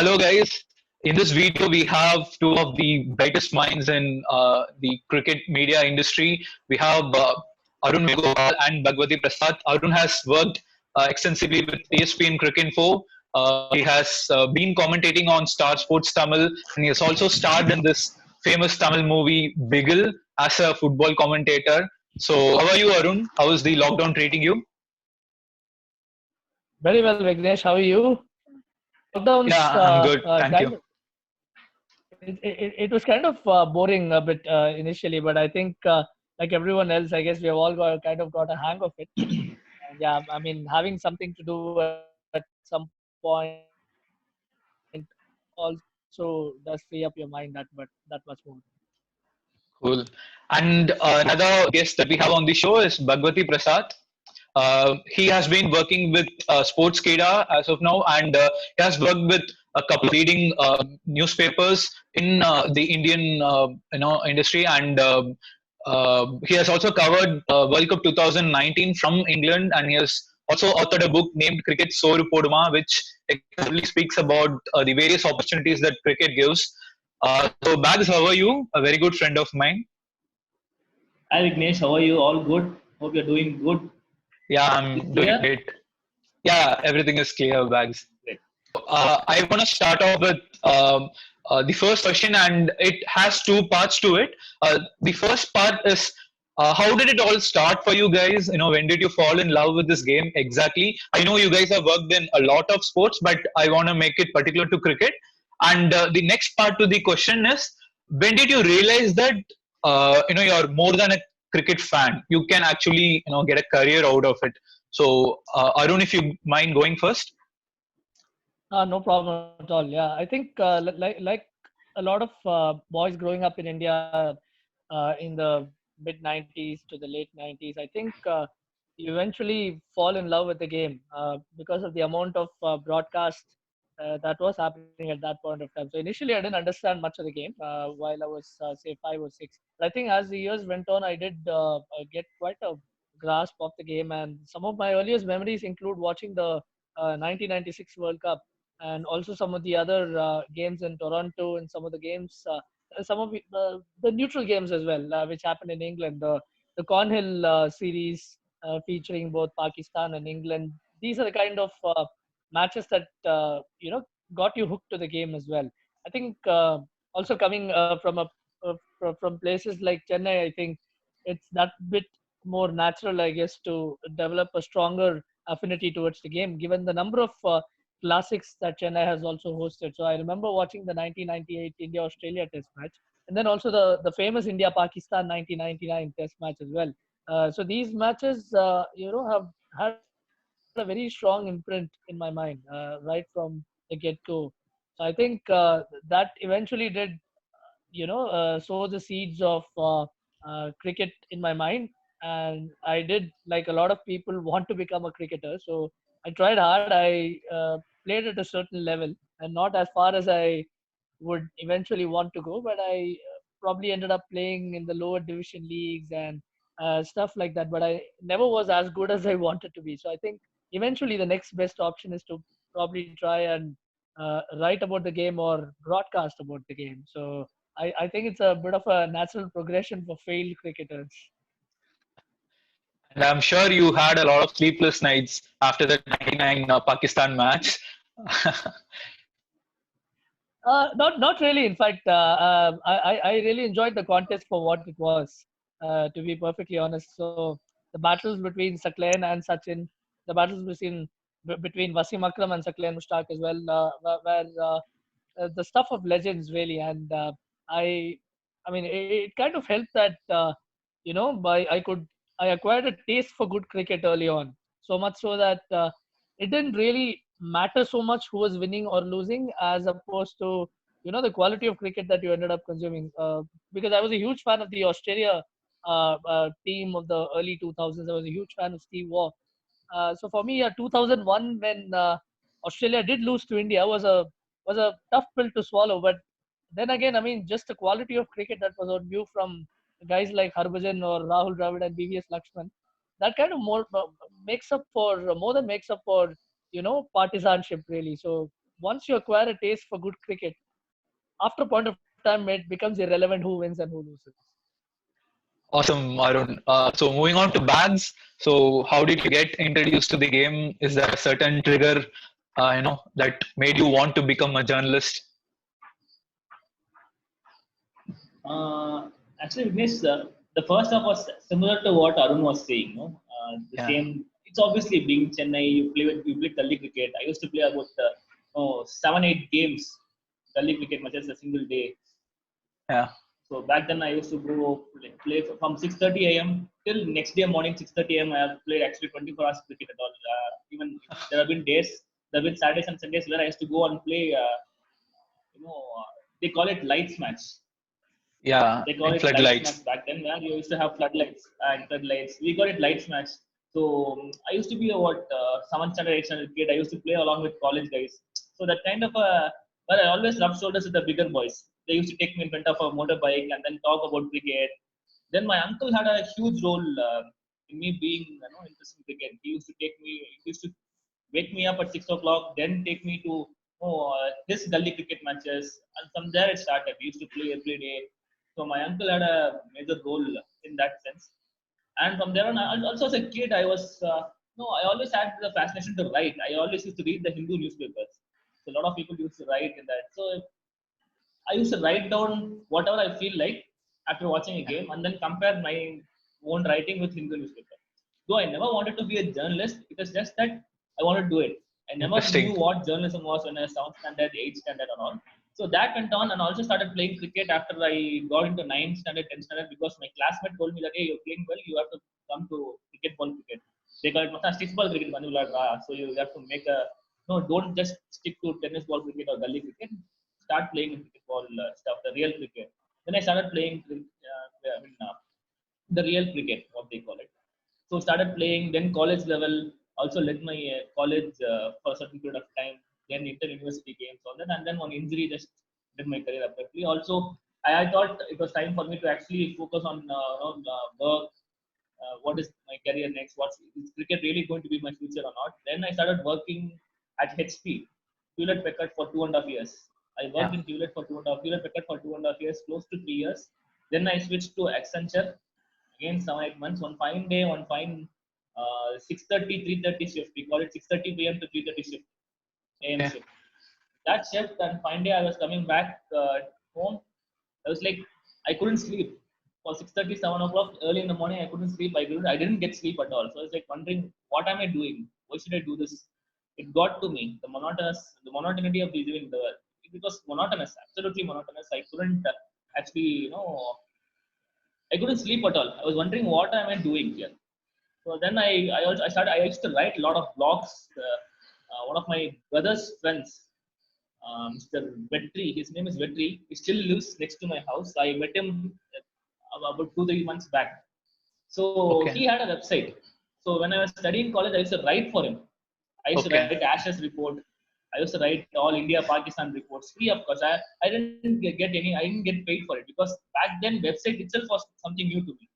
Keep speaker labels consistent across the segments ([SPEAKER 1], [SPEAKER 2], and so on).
[SPEAKER 1] Hello, guys. In this video, we have two of the brightest minds in the cricket media industry. We have Arun Megopal and Bhagwati Prasad. Arun has worked extensively with ESPN Cricket Info. He has been commentating on Star Sports Tamil, and he has also starred in this famous Tamil movie Bigil as a football commentator. So, how are you, Arun? How is the lockdown treating you?
[SPEAKER 2] Very well, Vignesh. How are you? Lockdowns
[SPEAKER 1] Yeah, I'm good. Thank you.
[SPEAKER 2] it was kind of boring a bit initially, but I think like everyone else, I guess we have all got a hang of it. And yeah, I mean, having something to do at some point also does free up your mind that much more.
[SPEAKER 1] Cool. And another guest that we have on the show is Bhagwati Prasad. He has been working with Sportskeeda as of now, and he has worked with a couple of leading newspapers in the Indian industry, and he has also covered World Cup 2019 from England, and he has also authored a book named Cricket Soru Poduma, which extensively speaks about the various opportunities that cricket gives. So, Bags, how are you? A very good friend of mine.
[SPEAKER 3] Hi Vignesh, how are you? All good? Hope you're doing good.
[SPEAKER 1] Yeah,
[SPEAKER 3] Is
[SPEAKER 1] I'm doing
[SPEAKER 3] clear?
[SPEAKER 1] great. Yeah, everything is clear, Bags.
[SPEAKER 3] Great.
[SPEAKER 1] I want to start off with the first question, and it has two parts to it. The first part is how did it all start for you guys? When did you fall in love with this game exactly? I know you guys have worked in a lot of sports, but I want to make it particular to cricket. And the next part to the question is when did you realize that you're more than a cricket fan? You can actually get a career out of it. So Arun, if you mind going first.
[SPEAKER 2] No problem at all. Yeah, I think like a lot of boys growing up in India in the mid 90s to the late 90s, I think you eventually fall in love with the game because of the amount of broadcast that was happening at that point of time. So initially, I didn't understand much of the game while I was say 5 or 6. But I think as the years went on, I did get quite a grasp of the game, and some of my earliest memories include watching the 1996 World Cup and also some of the other games in Toronto and some of the games, some of the neutral games as well, which happened in England. The Cornhill series featuring both Pakistan and England. These are the kind of matches that got you hooked to the game as well. I think also coming from places like Chennai, I think it's that bit more natural, I guess, to develop a stronger affinity towards the game, given the number of classics that Chennai has also hosted. So I remember watching the 1998 India-Australia Test match, and then also the famous India-Pakistan 1999 Test match as well. So these matches, have had a very strong imprint in my mind right from the get-go. So I think that eventually did, sow the seeds of cricket in my mind, and I did, like a lot of people, want to become a cricketer. So I tried hard. I played at a certain level, and not as far as I would eventually want to go, but I probably ended up playing in the lower division leagues and stuff like that. But I never was as good as I wanted to be. So I think eventually the next best option is to probably try and write about the game or broadcast about the game. So I think it's a bit of a natural progression for failed cricketers.
[SPEAKER 1] And I'm sure you had a lot of sleepless nights after the 99 Pakistan match.
[SPEAKER 2] Not really. In fact, I really enjoyed the contest for what it was. To be perfectly honest, so the battles between Sakleen and Sachin, the battles between Wasim Akram and Sakleen Mushtaq as well, were the stuff of legends really. And I, I mean, it kind of helped that by I acquired a taste for good cricket early on. So much so that it didn't really matter so much who was winning or losing, as opposed to the quality of cricket that you ended up consuming. Because I was a huge fan of the Australia team of the early 2000s. I was a huge fan of Steve Waugh. So for me, 2001, when Australia did lose to India, was a tough pill to swallow. But then again, I mean, just the quality of cricket that was on view from guys like Harbhajan or Rahul Dravid and BVS Lakshman, that kind of more makes up for more than makes up for partisanship really. So once you acquire a taste for good cricket, after a point of time, it becomes irrelevant who wins and who loses.
[SPEAKER 1] Awesome, Arun. So moving on to bags. So how did you get introduced to the game? Is there a certain trigger, that made you want to become a journalist?
[SPEAKER 3] Actually, Vignesh, the first half was similar to what Arun was saying. No, the
[SPEAKER 1] Yeah,
[SPEAKER 3] same. It's obviously being Chennai. You play gully cricket. I used to play about 7-8 games gully cricket matches a single day.
[SPEAKER 1] yeah,
[SPEAKER 3] So back then I used to go play from 6:30 a.m. till next day morning 6:30 a.m. I have played actually 24 hours cricket at all. Even there have been days, there have been Saturdays and Sundays where I used to go and play. They call it lights match.
[SPEAKER 1] yeah.
[SPEAKER 3] They call
[SPEAKER 1] In
[SPEAKER 3] it lights
[SPEAKER 1] floodlights.
[SPEAKER 3] match back then. Where you used to have floodlights and floodlights. We call it lights match. So I used to be a what 7th standard, 8th standard kid. I used to play along with college guys. So that kind of a well, I always rubbed shoulders with the bigger boys. They used to take me in front of a motorbike and then talk about cricket. Then my uncle had a huge role in me being interested in cricket. He used to wake me up at 6 o'clock, then take me to his gully cricket matches, and from there it started. We used to play every day. So my uncle had a major role in that sense. And from there on, also as a kid, I was no, I always had the fascination to write. I always used to read the Hindu newspapers. So a lot of people used to write in that. So I used to write down whatever I feel like after watching a
[SPEAKER 1] Yeah.
[SPEAKER 3] game and then compare my own writing with Hindu newspaper. Though I never wanted to be a journalist, it was just that I wanted to do it. I never knew
[SPEAKER 1] Interesting.
[SPEAKER 3] what journalism was when I was 7th standard, 8th standard, and all. So that went on, and also started playing cricket after I got into 9th standard, 10th standard because my classmate told me that hey, you're playing well, you have to come to cricket ball cricket. They call it masa stick ball cricket, so you have to make a no, don't just stick to tennis ball cricket or gully cricket. Start playing cricket ball stuff, the real cricket. Then I started playing the real cricket, what they call it. So started playing, then college level, also led my college for a certain period of time, then inter-university games, all that, and then one injury just did my career abruptly. Also, I thought it was time for me to actually focus on work, what is my career next, is cricket really going to be my future or not. Then I started working at HP, Hewlett Packard for 2.5 years. I worked
[SPEAKER 1] Yeah.
[SPEAKER 3] in Hewlett Packard for 2.5 years, close to 3 years. Then I switched to Accenture, again 7 8 months. One fine day, one fine 6:30, 3:30 shift. We call it 6:30 p.m. to 3:30 shift, AM
[SPEAKER 1] Okay.
[SPEAKER 3] shift. That shift, and fine day I was coming back home. I was like, I couldn't sleep. For 6:30, 7 o'clock early in the morning, I couldn't sleep. I didn't get sleep at all. So I was like wondering, what am I doing? Why should I do this? It got to me. The monotonity of living it was monotonous, absolutely monotonous. I couldn't actually, I couldn't sleep at all. I was wondering, what am I doing here? So then I used to write a lot of blogs. One of my brother's friends, Mr. Vetri. His name is Vetri. He still lives next to my house. I met him about 2 3 months back. So
[SPEAKER 1] Okay.
[SPEAKER 3] he had a website. So when I was studying college, I used to write for him. I used to
[SPEAKER 1] Okay.
[SPEAKER 3] write Ashes report. I used to write all India Pakistan reports free of course. I didn't get any. I didn't get paid for it because back then website itself was something new to me.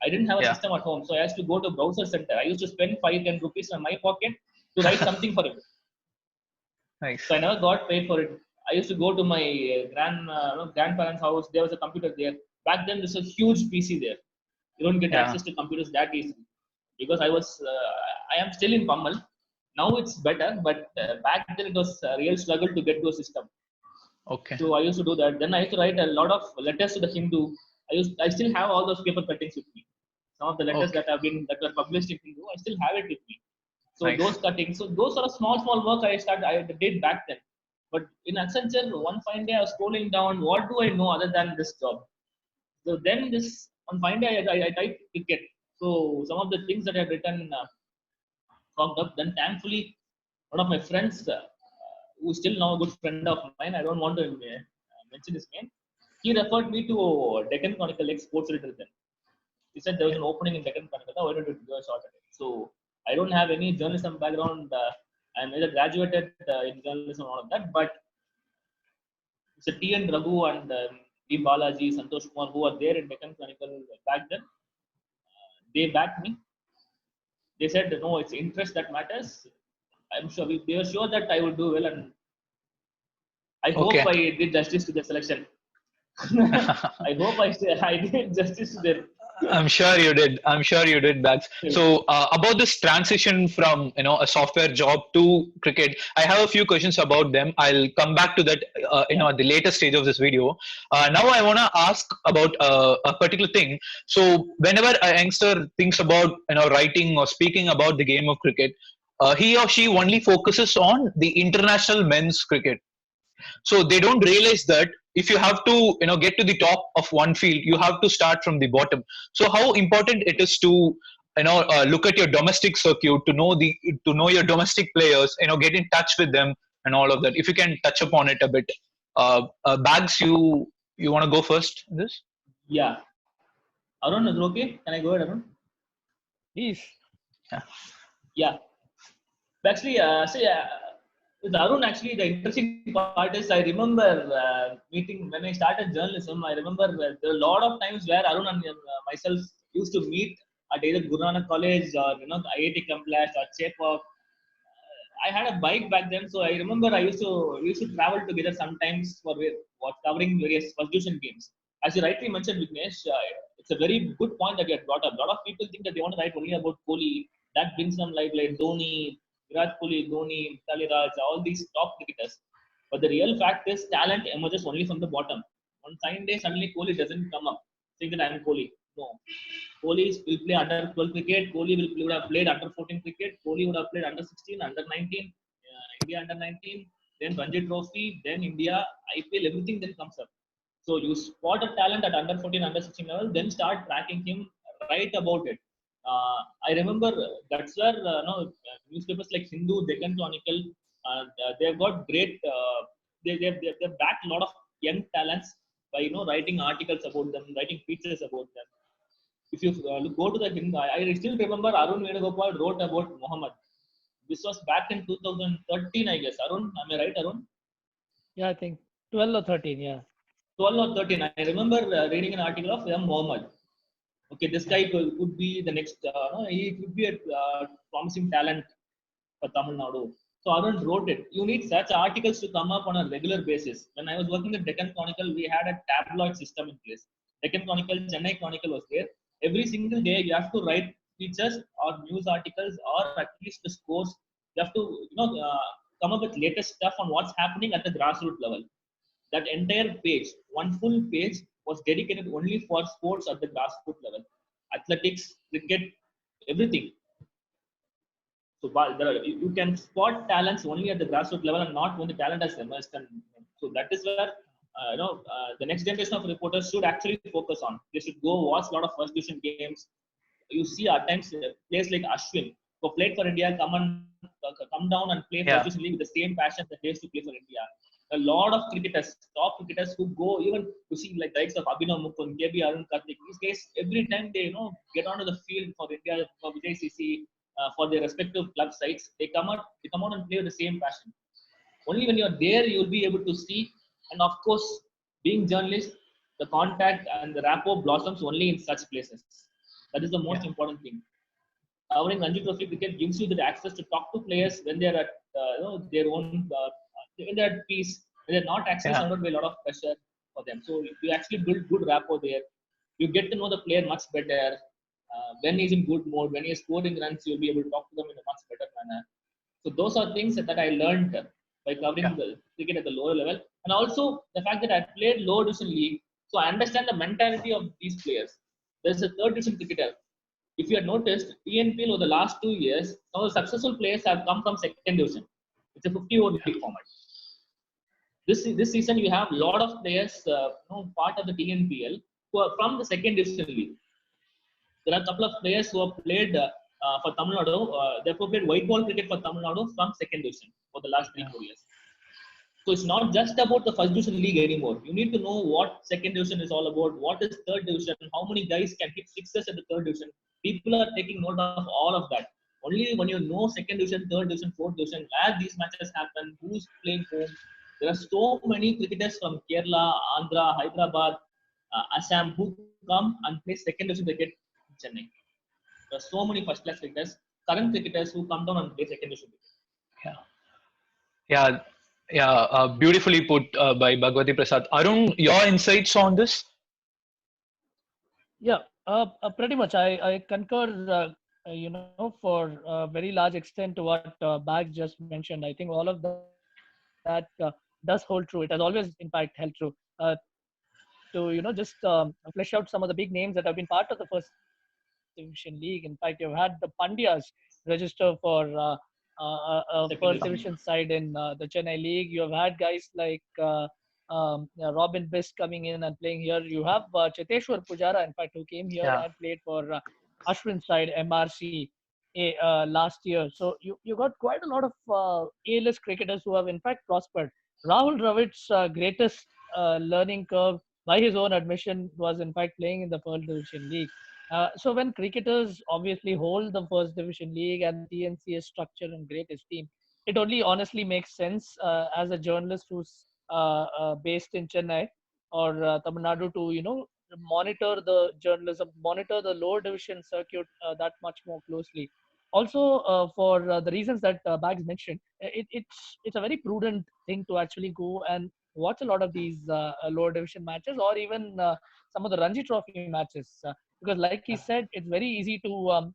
[SPEAKER 3] I didn't have a
[SPEAKER 1] Yeah.
[SPEAKER 3] system at home, so I used to go to browser center. I used to spend 5 10 rupees in my pocket to write something for him.
[SPEAKER 1] Nice.
[SPEAKER 3] So I never got paid for it. I used to go to my grandparents' house. There was a computer there. Back then, this was huge PC there. You don't get
[SPEAKER 1] Yeah.
[SPEAKER 3] access to computers that easily because I am still in Pammal. Now it's better, but back then it was a real struggle to get to a system.
[SPEAKER 1] Okay.
[SPEAKER 3] So I used to do that. Then I used to write a lot of letters to the Hindu. I still have all those paper cuttings with me. Some of the letters
[SPEAKER 1] Okay.
[SPEAKER 3] that were published in Hindu, I still have it with me. So
[SPEAKER 1] Nice.
[SPEAKER 3] those cuttings, so those are small work I did back then. But in Accenture, one fine day I was scrolling down, what do I know other than this job? So then this one fine day I typed cricket. So some of the things that I've written cocked up. Then thankfully, one of my friends, who's still now a good friend of mine, I don't want to mention his name. He referred me to Deccan Chronicle ex sports editor then. He said there was
[SPEAKER 1] Okay.
[SPEAKER 3] an opening in Deccan Chronicle. Why don't you do a shot at it? So I don't have any journalism background. I'm either graduated in journalism and all of that, but it's a T.N. Raghu and D. Balaji, Santosh Kumar, who are there in Deccan Chronicle back then. They backed me. They said, no, it's interest that matters. They were sure that I would do well, and I hope
[SPEAKER 1] Okay.
[SPEAKER 3] I did justice to the selection. I hope I did justice to their.
[SPEAKER 1] I'm sure you did. I'm sure you did, Bags. So about this transition from a software job to cricket, I have a few questions about them. I'll come back to that
[SPEAKER 3] Yeah.
[SPEAKER 1] at the later stage of this video. Now I want to ask about a particular thing. So whenever a youngster thinks about writing or speaking about the game of cricket, he or she only focuses on the international men's cricket. So they don't realize that if you have to get to the top of one field, you have to start from the bottom. So how important it is to look at your domestic circuit, to know your domestic players, get in touch with them and all of that. If you can touch upon it a bit. Bags, you want to go first in this?
[SPEAKER 3] Yeah. Arun, is it okay? Can I go ahead, Arun?
[SPEAKER 2] Please.
[SPEAKER 1] Yeah.
[SPEAKER 3] Yeah. Actually, with Arun, actually, the interesting part is I remember meeting when I started journalism. I remember there are a lot of times where Arun and myself used to meet at either Guru Nanak College or IIT Complex or Chepauk. I had a bike back then, so I remember we used to travel together sometimes for covering various first division games. As you rightly mentioned, Vignesh, it's a very good point that you had brought up. A lot of people think that they want to write only about Kohli. That brings them like Dhoni, Virat Kohli, Dhoni, Mitali Raj, all these top cricketers. But the real fact is, talent emerges only from the bottom. One fine day, suddenly Kohli doesn't come up, saying that I'm Kohli. No, Kohli will play under 12 cricket. Would have played under 14 cricket. Kohli would have played under 16, under 19, India under 19, then Ranji Trophy, then India, IPL, everything then comes up. So you spot a talent at under 14, under 16 level, then start tracking him, write about it. I remember that's where newspapers like Hindu, Deccan Chronicle, they've got great. They've backed a lot of young talents by writing articles about them, writing features about them. If you go to the Hindu, I still remember Arun Venugopal wrote about Muhammad. This was back in 2013, I guess. Arun, am I right, Arun?
[SPEAKER 2] Yeah, I think 12 or 13. Yeah.
[SPEAKER 3] 12 or 13. I remember reading an article of Muhammad. Okay, this guy could be the next, he could be a promising talent for Tamil Nadu. So Arun wrote it. You need such articles to come up on a regular basis. When I was working at Deccan Chronicle, we had a tabloid system in place. Deccan Chronicle, Chennai Chronicle was there. Every single day, you have to write features or news articles or at least the scores. You have to, come up with latest stuff on what's happening at the grassroots level. That entire page, one full page, was dedicated only for sports at the grassroots level, athletics, cricket, everything. So you can spot talents only at the grassroots level and not when the talent has emerged. And so that is where the next generation of reporters should actually focus on. They should go watch a lot of first division games. You see at times players like Ashwin who played for India come down and play first
[SPEAKER 1] Yeah.
[SPEAKER 3] division league with the same passion that they used to play for India. A lot of cricketers, top cricketers who go even to see like the likes of Abhinav Mukund, KB Arun Karthik. These guys every time they get onto the field for India for JCC for their respective club sites, they come out and play with the same passion. Only when you're there, you'll be able to see. And of course, being journalist, the contact and the rapport blossoms only in such places. That is the most
[SPEAKER 1] Yeah.
[SPEAKER 3] important thing. Covering Ranji Trophy cricket gives you the access to talk to players when they're at their own, when they're at peace, when they're not actually
[SPEAKER 1] Yeah.
[SPEAKER 3] surrounded by a lot of pressure for them. So you actually build good rapport there. You get to know the player much better. When he's in good mode, when he's scoring runs, you'll be able to talk to them in a much better manner. So those are things that I learned by covering
[SPEAKER 1] Yeah.
[SPEAKER 3] the cricket at the lower level, and also the fact that I played lower division league, so I understand the mentality of these players. There's a third division cricketer. If you have noticed, TNPL over the last 2 years, some of the successful players have come from second division. It's a 50 over league format. This season, you have a lot of players, part of the TNPL, who are from the second division league. There are a couple of players who have played for Tamil Nadu. Therefore, played white ball cricket for Tamil Nadu from second division for the last three,
[SPEAKER 1] Yeah.
[SPEAKER 3] 4 years. So it's not just about the first division league anymore. You need to know what second division is all about, what is third division, how many guys can hit sixes at the third division. People are taking note of all of that. Only when you know second division, third division, fourth division, where these matches happen, who's playing whom. There are so many cricketers from Kerala, Andhra, Hyderabad, Assam who come and play second division cricket in Chennai. There are so many first class cricketers, current cricketers who come down and play second division cricket.
[SPEAKER 1] Yeah. Yeah. Yeah, beautifully put by Bhagwati Prasad. Arun, your insights on this?
[SPEAKER 2] Yeah, pretty much. I concur, for a very large extent to what Bag just mentioned. I think all of that does hold true. It has always, in fact, held true. To just flesh out some of the big names that have been part of the first division league. In fact, you've had the Pandyas register for first
[SPEAKER 3] Second
[SPEAKER 2] division
[SPEAKER 3] division.
[SPEAKER 2] side in the Chennai league. You have had guys like Robin Biss coming in and playing here. You have Cheteshwar Pujara, in fact, who came here
[SPEAKER 1] Yeah.
[SPEAKER 2] and played for Ashwin side MRC last year. So you got quite a lot of A-list cricketers who have in fact prospered. Rahul Dravid's greatest learning curve, by his own admission, was in fact playing in the first division league. So when cricketers obviously hold the first division league and the TNCS structure and great esteem, it only honestly makes sense as a journalist who's based in Chennai or Tamil Nadu to monitor the journalism, monitor the lower division circuit that much more closely. Also, for the reasons that Bags mentioned, it's a very prudent thing to actually go and watch a lot of these lower division matches or even some of the Ranji Trophy matches. Because, like he said, it's very easy to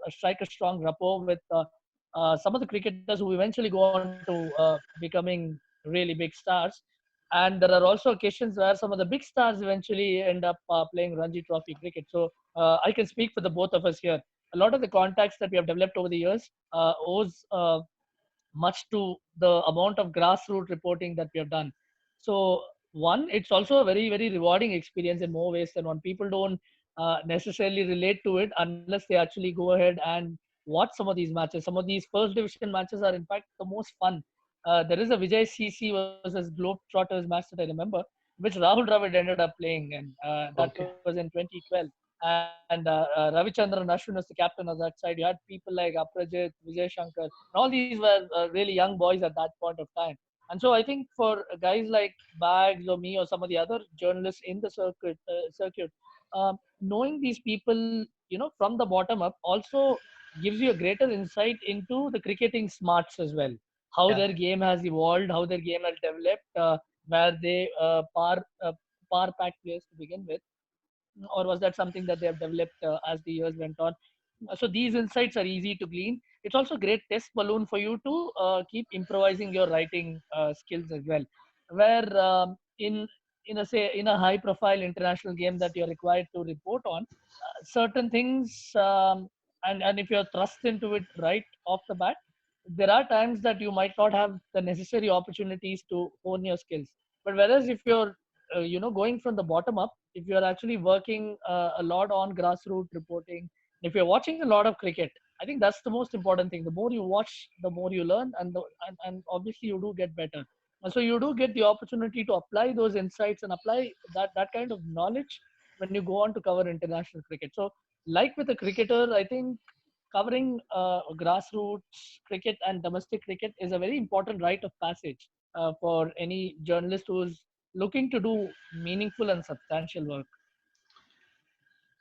[SPEAKER 2] strike a strong rapport with some of the cricketers who eventually go on to becoming really big stars. And there are also occasions where some of the big stars eventually end up playing Ranji Trophy cricket. So I can speak for the both of us here. A lot of the contacts that we have developed over the years owes much to the amount of grassroots reporting that we have done. So, one, it's also a very, very rewarding experience in more ways than one. People don't necessarily relate to it unless they actually go ahead and watch some of these matches. Some of these first division matches are, in fact, the most fun. There is a Vijay CC versus Globetrotters match that I remember, which Rahul Dravid ended up playing, and that was
[SPEAKER 1] Okay.
[SPEAKER 2] in 2012. And Ravichandran Ashwin was the captain of that side. You had people like Aprajit, Vijay Shankar, and all these were really young boys at that point of time. And so I think for guys like Bags or me or some of the other journalists in the circuit, knowing these people, from the bottom up, also gives you a greater insight into the cricketing smarts as well. How
[SPEAKER 1] Yeah.
[SPEAKER 2] their game has evolved, how their game has developed, where they par pack players to begin with, or was that something that they have developed as the years went on? So these insights are easy to glean. It's also a great test balloon for you to keep improvising your writing skills as well. Where in a high profile international game that you're required to report on, certain things, and if you're thrust into it right off the bat, there are times that you might not have the necessary opportunities to hone your skills. But whereas if you're going from the bottom up, if you're actually working a lot on grassroots reporting, if you're watching a lot of cricket, I think that's the most important thing. The more you watch, the more you learn, and obviously you do get better. And so you do get the opportunity to apply those insights and apply that kind of knowledge when you go on to cover international cricket. So, like with a cricketer, I think covering grassroots cricket and domestic cricket is a very important rite of passage for any journalist who's looking to do meaningful and substantial work.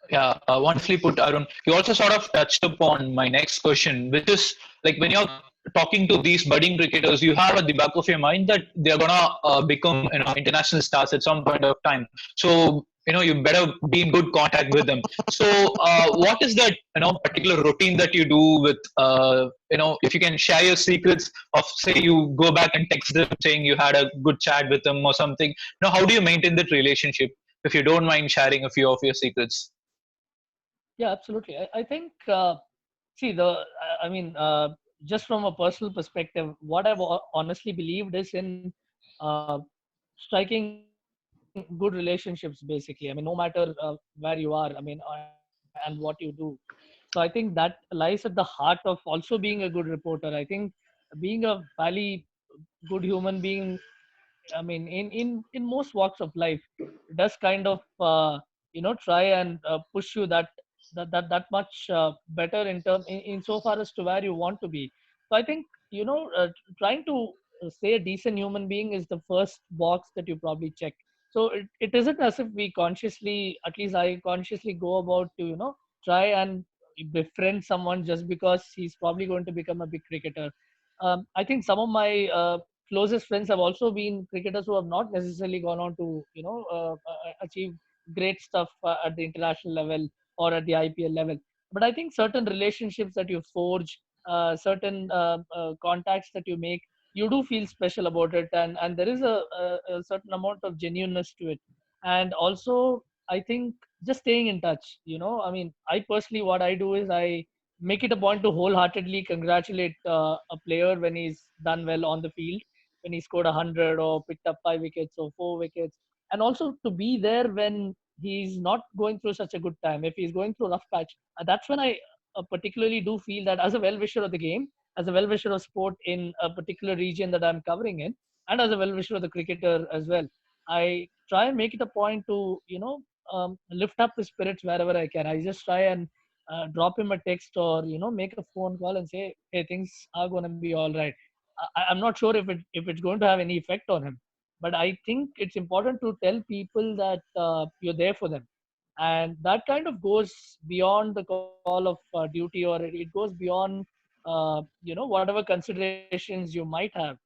[SPEAKER 1] Yeah, wonderfully put, Arun. You also sort of touched upon my next question, which is like when you're talking to these budding cricketers, you have at the back of your mind that they're gonna become international stars at some point of time. So you better be in good contact with them. So what is that particular routine that you do with if you can share your secrets of say you go back and text them saying you had a good chat with them or something. How do you maintain that relationship? If you don't mind sharing a few of your secrets.
[SPEAKER 2] Yeah, absolutely. I think, see, I mean, just from a personal perspective, what I've honestly believed is in uh, striking good relationships, basically. I mean, no matter where you are, I mean, and what you do. So I think that lies at the heart of also being a good reporter. I think being a fairly good human being, I mean, in most walks of life, does kind of try and push you that much better in so far as to where you want to be. So I think trying to stay a decent human being is the first box that you probably check. So it isn't as if we consciously, at least I consciously go about to try and befriend someone just because he's probably going to become a big cricketer. I think some of my closest friends have also been cricketers who have not necessarily gone on to, achieve great stuff at the international level or at the IPL level. But I think certain relationships that you forge, certain contacts that you make, you do feel special about it, and there is a certain amount of genuineness to it. And also, I think just staying in touch. I mean, I personally, what I do is I make it a point to wholeheartedly congratulate a player when he's done well on the field, when he scored 100 or picked up 5 wickets or 4 wickets, and also to be there when he's not going through such a good time. If he's going through a rough patch, that's when I particularly do feel that as a well-wisher of the game, as a well-wisher of sport in a particular region that I'm covering in, and as a well-wisher of the cricketer as well, I try and make it a point to lift up his spirits wherever I can. I just try and drop him a text or make a phone call and say, hey, things are going to be all right. I'm not sure if it's going to have any effect on him, but I think it's important to tell people that you're there for them, and that kind of goes beyond the call of duty, or it goes beyond whatever considerations you might have.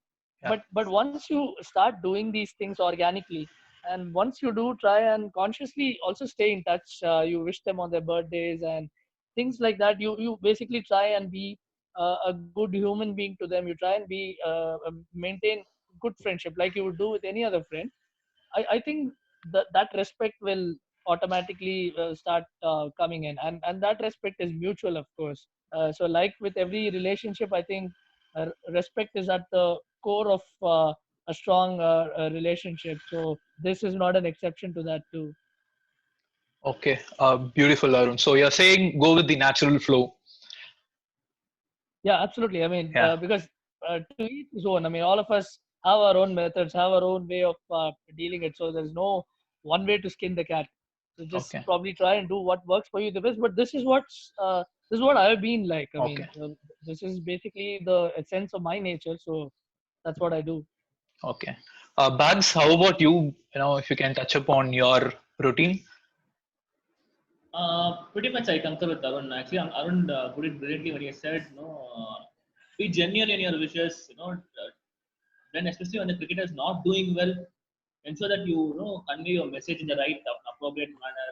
[SPEAKER 1] Yeah.
[SPEAKER 2] But once you start doing these things organically, and once you do try and consciously also stay in touch, you wish them on their birthdays and things like that, you basically try and be a good human being to them. You try and be maintain good friendship like you would do with any other friend. I think that respect will automatically start coming in, and that respect is mutual, of course. So, like with every relationship, I think respect is at the core of a strong relationship. So, this is not an exception to that, too.
[SPEAKER 1] Okay. Beautiful, Arun. So you're saying go with the natural flow.
[SPEAKER 2] Yeah, absolutely. I mean,
[SPEAKER 1] Yeah.
[SPEAKER 2] because to each his own. I mean, all of us have our own methods, have our own way of dealing it. So there's no one way to skin the cat. So just
[SPEAKER 1] Okay.
[SPEAKER 2] probably try and do what works for you the best. But this is what I've been like. I
[SPEAKER 1] Okay.
[SPEAKER 2] mean, this is basically the essence of my nature. So that's what I do.
[SPEAKER 1] Okay. Bags, how about you? If you can touch upon your routine.
[SPEAKER 3] Pretty much I concur with Arun. Actually, Arun put it brilliantly when he said, be genuine in your wishes. When especially when the cricketer is not doing well, ensure that you convey your message in the right, appropriate manner.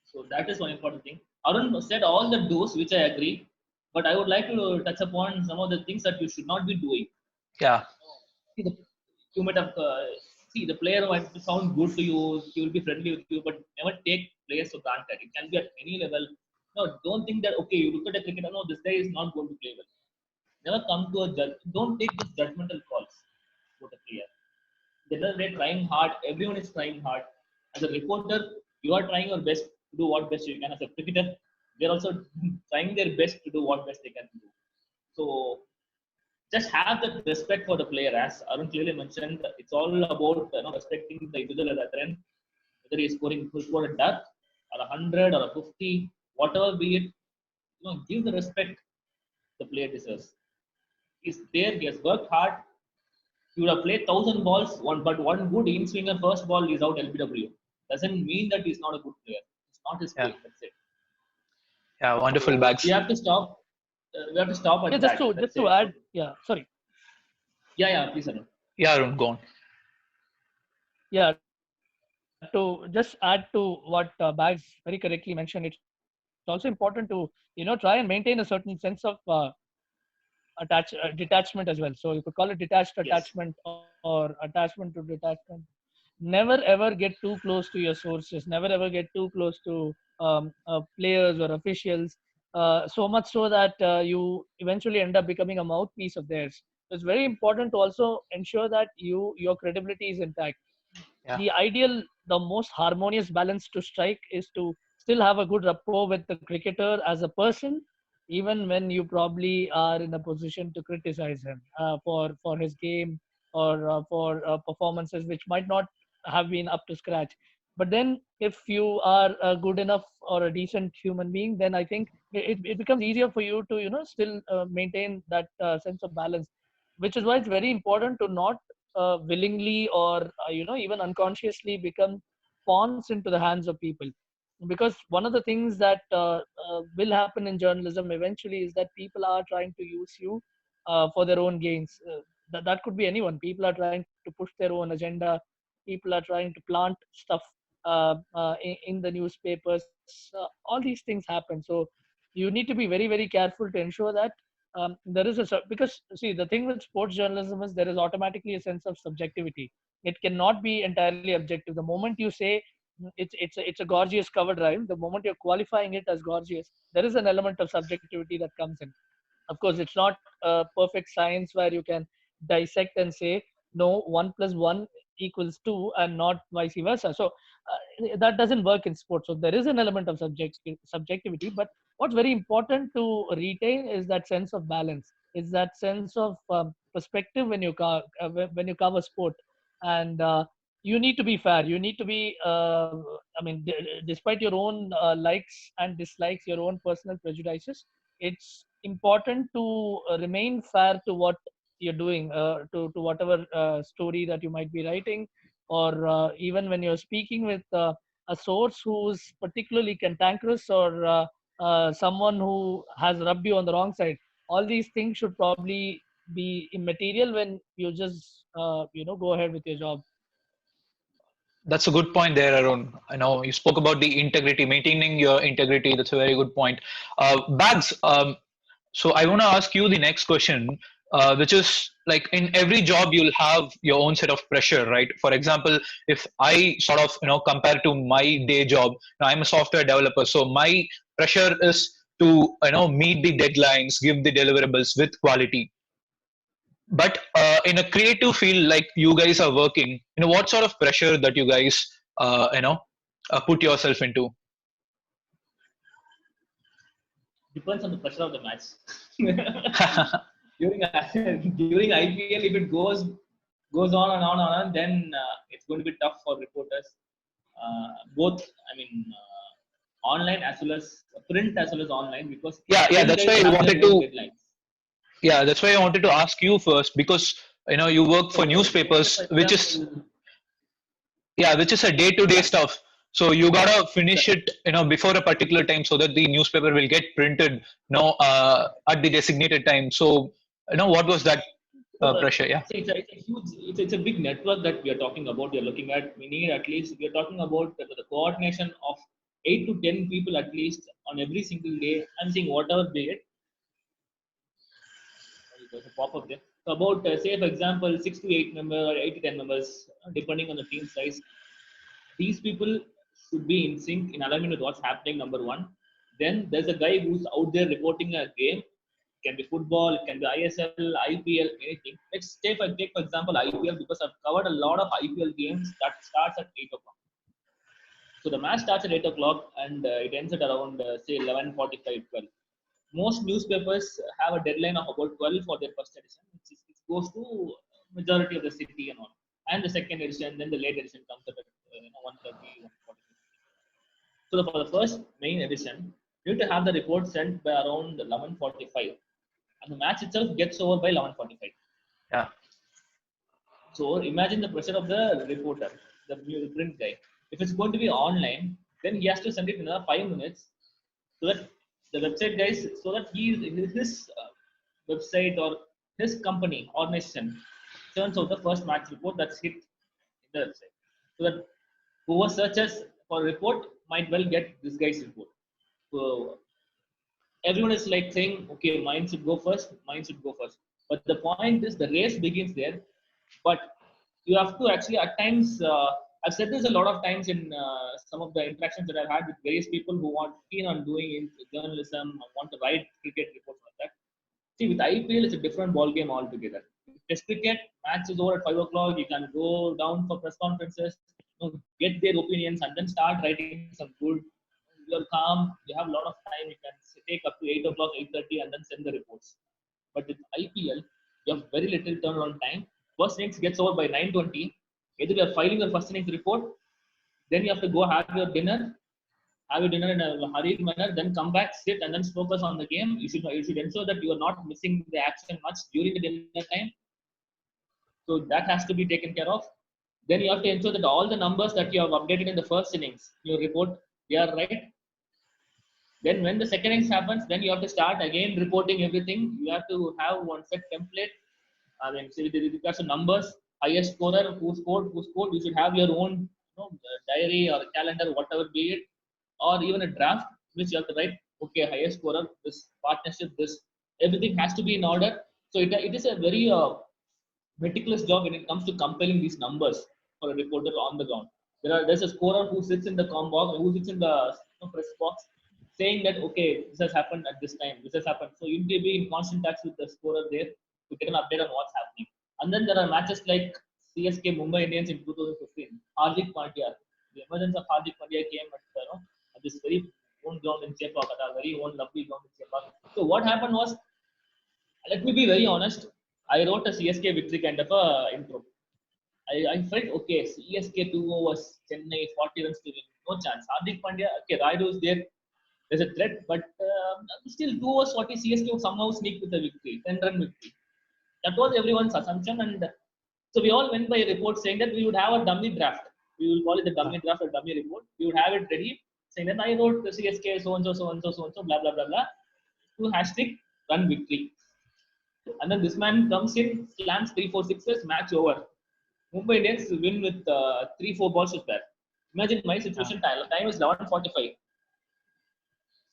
[SPEAKER 3] So that is one important thing. Arun said all the do's, which I agree, but I would like to touch upon some of the things that you should not be doing.
[SPEAKER 1] Yeah.
[SPEAKER 3] See, you might have see the player might sound good to you, he will be friendly with you, but never take players for granted. It can be at any level. No, don't think that okay, you look at a cricketer, no, this guy is not going to play well. Never come to a judge. Don't take these judgmental calls about a player. They're trying hard. Everyone is trying hard. As a reporter, you are trying your best to do what best you can. As a cricketer, they're also trying their best to do what best they can do. So just have that respect for the player. As Arun clearly mentioned, it's all about respecting the individual at the end, whether he's scored a duck or 100 or a 50, whatever be it. Give the respect the player deserves. He's there. He has worked hard. He would have played 1,000 balls, but one good in swinger first ball is out LBW. Doesn't mean that he's not a good player. It's not his
[SPEAKER 1] Yeah.
[SPEAKER 3] play. That's it.
[SPEAKER 1] Yeah. Wonderful,
[SPEAKER 3] So we
[SPEAKER 1] Bags.
[SPEAKER 3] have to stop. We have to stop
[SPEAKER 2] Yeah,
[SPEAKER 3] at
[SPEAKER 2] just
[SPEAKER 3] that.
[SPEAKER 2] to
[SPEAKER 3] That's
[SPEAKER 2] just to
[SPEAKER 3] it.
[SPEAKER 2] add. Yeah, sorry.
[SPEAKER 3] Yeah, yeah. Please, Arun.
[SPEAKER 1] Yeah, Arun, go on.
[SPEAKER 2] Yeah, to just add to what Bags very correctly mentioned, it's also important to try and maintain a certain sense of detachment as well. So you could call it detached
[SPEAKER 3] Yes.
[SPEAKER 2] attachment or attachment to detachment. Never ever get too close to your sources. Never ever get too close to players or officials. So much so that you eventually end up becoming a mouthpiece of theirs. So it's very important to also ensure that your credibility is intact.
[SPEAKER 1] Yeah.
[SPEAKER 2] The ideal, the most harmonious balance to strike is to still have a good rapport with the cricketer as a person, even when you probably are in a position to criticize him for his game or for performances which might not have been up to scratch. But then, if you are a good enough or a decent human being, then I think it becomes easier for you to still maintain that sense of balance, which is why it's very important to not willingly or even unconsciously become pawns into the hands of people, because one of the things that will happen in journalism eventually is that people are trying to use you for their own gains. that could be anyone. People are trying to push their own agenda. People are trying to plant stuff in the newspapers. All these things happen. So you need to be very, very careful to ensure that there is because see, the thing with sports journalism is there is automatically a sense of subjectivity. It cannot be entirely objective. The moment you say it's a gorgeous cover drive, the moment you're qualifying it as gorgeous, there is an element of subjectivity that comes in. Of course, it's not a perfect science where you can dissect and say no, 1 plus 1 equals 2 and not vice versa. So that doesn't work in sports. So there is an element of subjectivity, but what's very important to retain is that sense of balance, is that sense of perspective when when you cover sport. And you need to be fair. You need to be, I mean, despite your own likes and dislikes, your own personal prejudices, it's important to remain fair to what you're doing, to whatever story that you might be writing, or even when you're speaking with a source who's particularly cantankerous, or someone who has rubbed you on the wrong side. All these things should probably be immaterial when you just go ahead with your job.
[SPEAKER 1] That's a good point there, Arun. I know you spoke about the integrity, maintaining your integrity. That's a very good point. Bags. So I want to ask you the next question, which is like in every job you'll have your own set of pressure, right? For example, if I sort of compare to my day job, now I'm a software developer, so my pressure is to meet the deadlines, give the deliverables with quality. But in a creative field like you guys are working, what sort of pressure that you guys put yourself into?
[SPEAKER 3] Depends on the pressure of the match. during during IPL, if it goes on and on and on, then it's going to be tough for reporters. Both, I mean, online as well as print as well as online, because
[SPEAKER 1] Yeah,
[SPEAKER 3] print
[SPEAKER 1] that's
[SPEAKER 3] guys
[SPEAKER 1] why I
[SPEAKER 3] have their
[SPEAKER 1] wanted
[SPEAKER 3] own
[SPEAKER 1] to.
[SPEAKER 3] deadlines.
[SPEAKER 1] Yeah, that's why I wanted to ask you first, because you work
[SPEAKER 3] So,
[SPEAKER 1] for
[SPEAKER 3] say
[SPEAKER 1] newspapers,
[SPEAKER 3] for
[SPEAKER 1] which is,
[SPEAKER 3] example,
[SPEAKER 1] yeah, which is a day-to-day
[SPEAKER 3] yeah,
[SPEAKER 1] stuff. So you gotta finish
[SPEAKER 3] correct.
[SPEAKER 1] it, before a particular time, so that the newspaper will get printed, at the designated time. So, what was that
[SPEAKER 3] So,
[SPEAKER 1] pressure? Yeah.
[SPEAKER 3] see, it's a huge, it's a big network that we are talking about. We are looking at. We need at least, we are talking about the coordination of 8 to 10 people at least on every single day. I'm saying whatever be it. Sorry, there's a pop up there. So about say for example 6 to 8 members or 8 to 10 members, depending on the team size. These people should be in sync, in alignment with what's happening. Number one. Then there's a guy who's out there reporting a game. It can be football, it can be ISL, IPL, anything. Let's take for example IPL, because I've covered a lot of IPL games that starts at 8 o'clock. So the match starts at 8 o'clock and it ends at around say 11:45, 12. Most newspapers have a deadline of about 12 for their first edition, which goes to majority of the city and all. And the second edition, then the late edition comes up at 1:30, 1:40. So for the first main edition, you need to have the report sent by around 11:45, and the match itself gets over by 11:45.
[SPEAKER 1] Yeah.
[SPEAKER 3] So imagine the pressure of the reporter, the print guy. If it's going to be online, then he has to send it in another 5 minutes, so that the website guys, so that his website or his company organization turns out the first match report that's hit in the website, so that whoever searches for a report might well get this guy's report. So everyone is like saying, okay, mine should go first, mine should go first. But the point is, the race begins there. But you have to actually, at times, I've said this a lot of times in some of the interactions that I've had with various people who want keen on doing in journalism, want to write cricket reports like that. See, with IPL, it's a different ball game altogether. Test cricket, match is over at 5 o'clock. You can go down for press conferences, get their opinions, and then start writing some good. You're calm. You have a lot of time. You can take up to 8 o'clock, 8:30, and then send the reports. But with IPL, you have very little turnaround time. First innings gets over by 9:20. Either you are filing your first innings report, then you have to go have your dinner in a hurried manner, then come back, sit, and then focus on the game. You should ensure that you are not missing the action much during the dinner time. So that has to be taken care of. Then you have to ensure that all the numbers that you have updated in the first innings, your report, they are right. Then when the second innings happens, then you have to start again reporting everything. You have to have one set template. I mean, so with regards to numbers, highest scorer, who scored, you should have your own, diary or calendar, whatever be it, or even a draft, which you have to write. Okay, highest scorer, this partnership, this everything has to be in order. So it is a very meticulous job when it comes to compiling these numbers for a reporter on the ground. There's a scorer who sits in the com box, who sits in the press box, saying that okay, this has happened at this time, this has happened. So you need to be in constant touch with the scorer there to get an update on what's happening. And then there are matches like CSK Mumbai Indians in 2015. Hardik Pandya, the emergence of Hardik Pandya came at this very own ground in Chepauk, at our very own lovely ground in Chepauk. So what happened was, let me be very honest. I wrote a CSK victory kind of a intro. I felt okay. CSK 2 was Chennai 40 runs to win, no chance. Hardik Pandya, okay, Raidu is there. There's a threat, but still 2 was 40. CSK would somehow sneak with the victory, 10-run victory. That was everyone's assumption, and so we all went by a report saying that we would have a dummy draft. We will call it the dummy draft or dummy report. We would have it ready, saying that I wrote the CSK so and so, so and so, so and so, blah blah blah blah. 2 hashtag run victory. And then this man comes in, slams 3-4 sixes, match over. Mumbai Indians win with 3-4 balls to spare. Imagine my situation. Time is 11:45.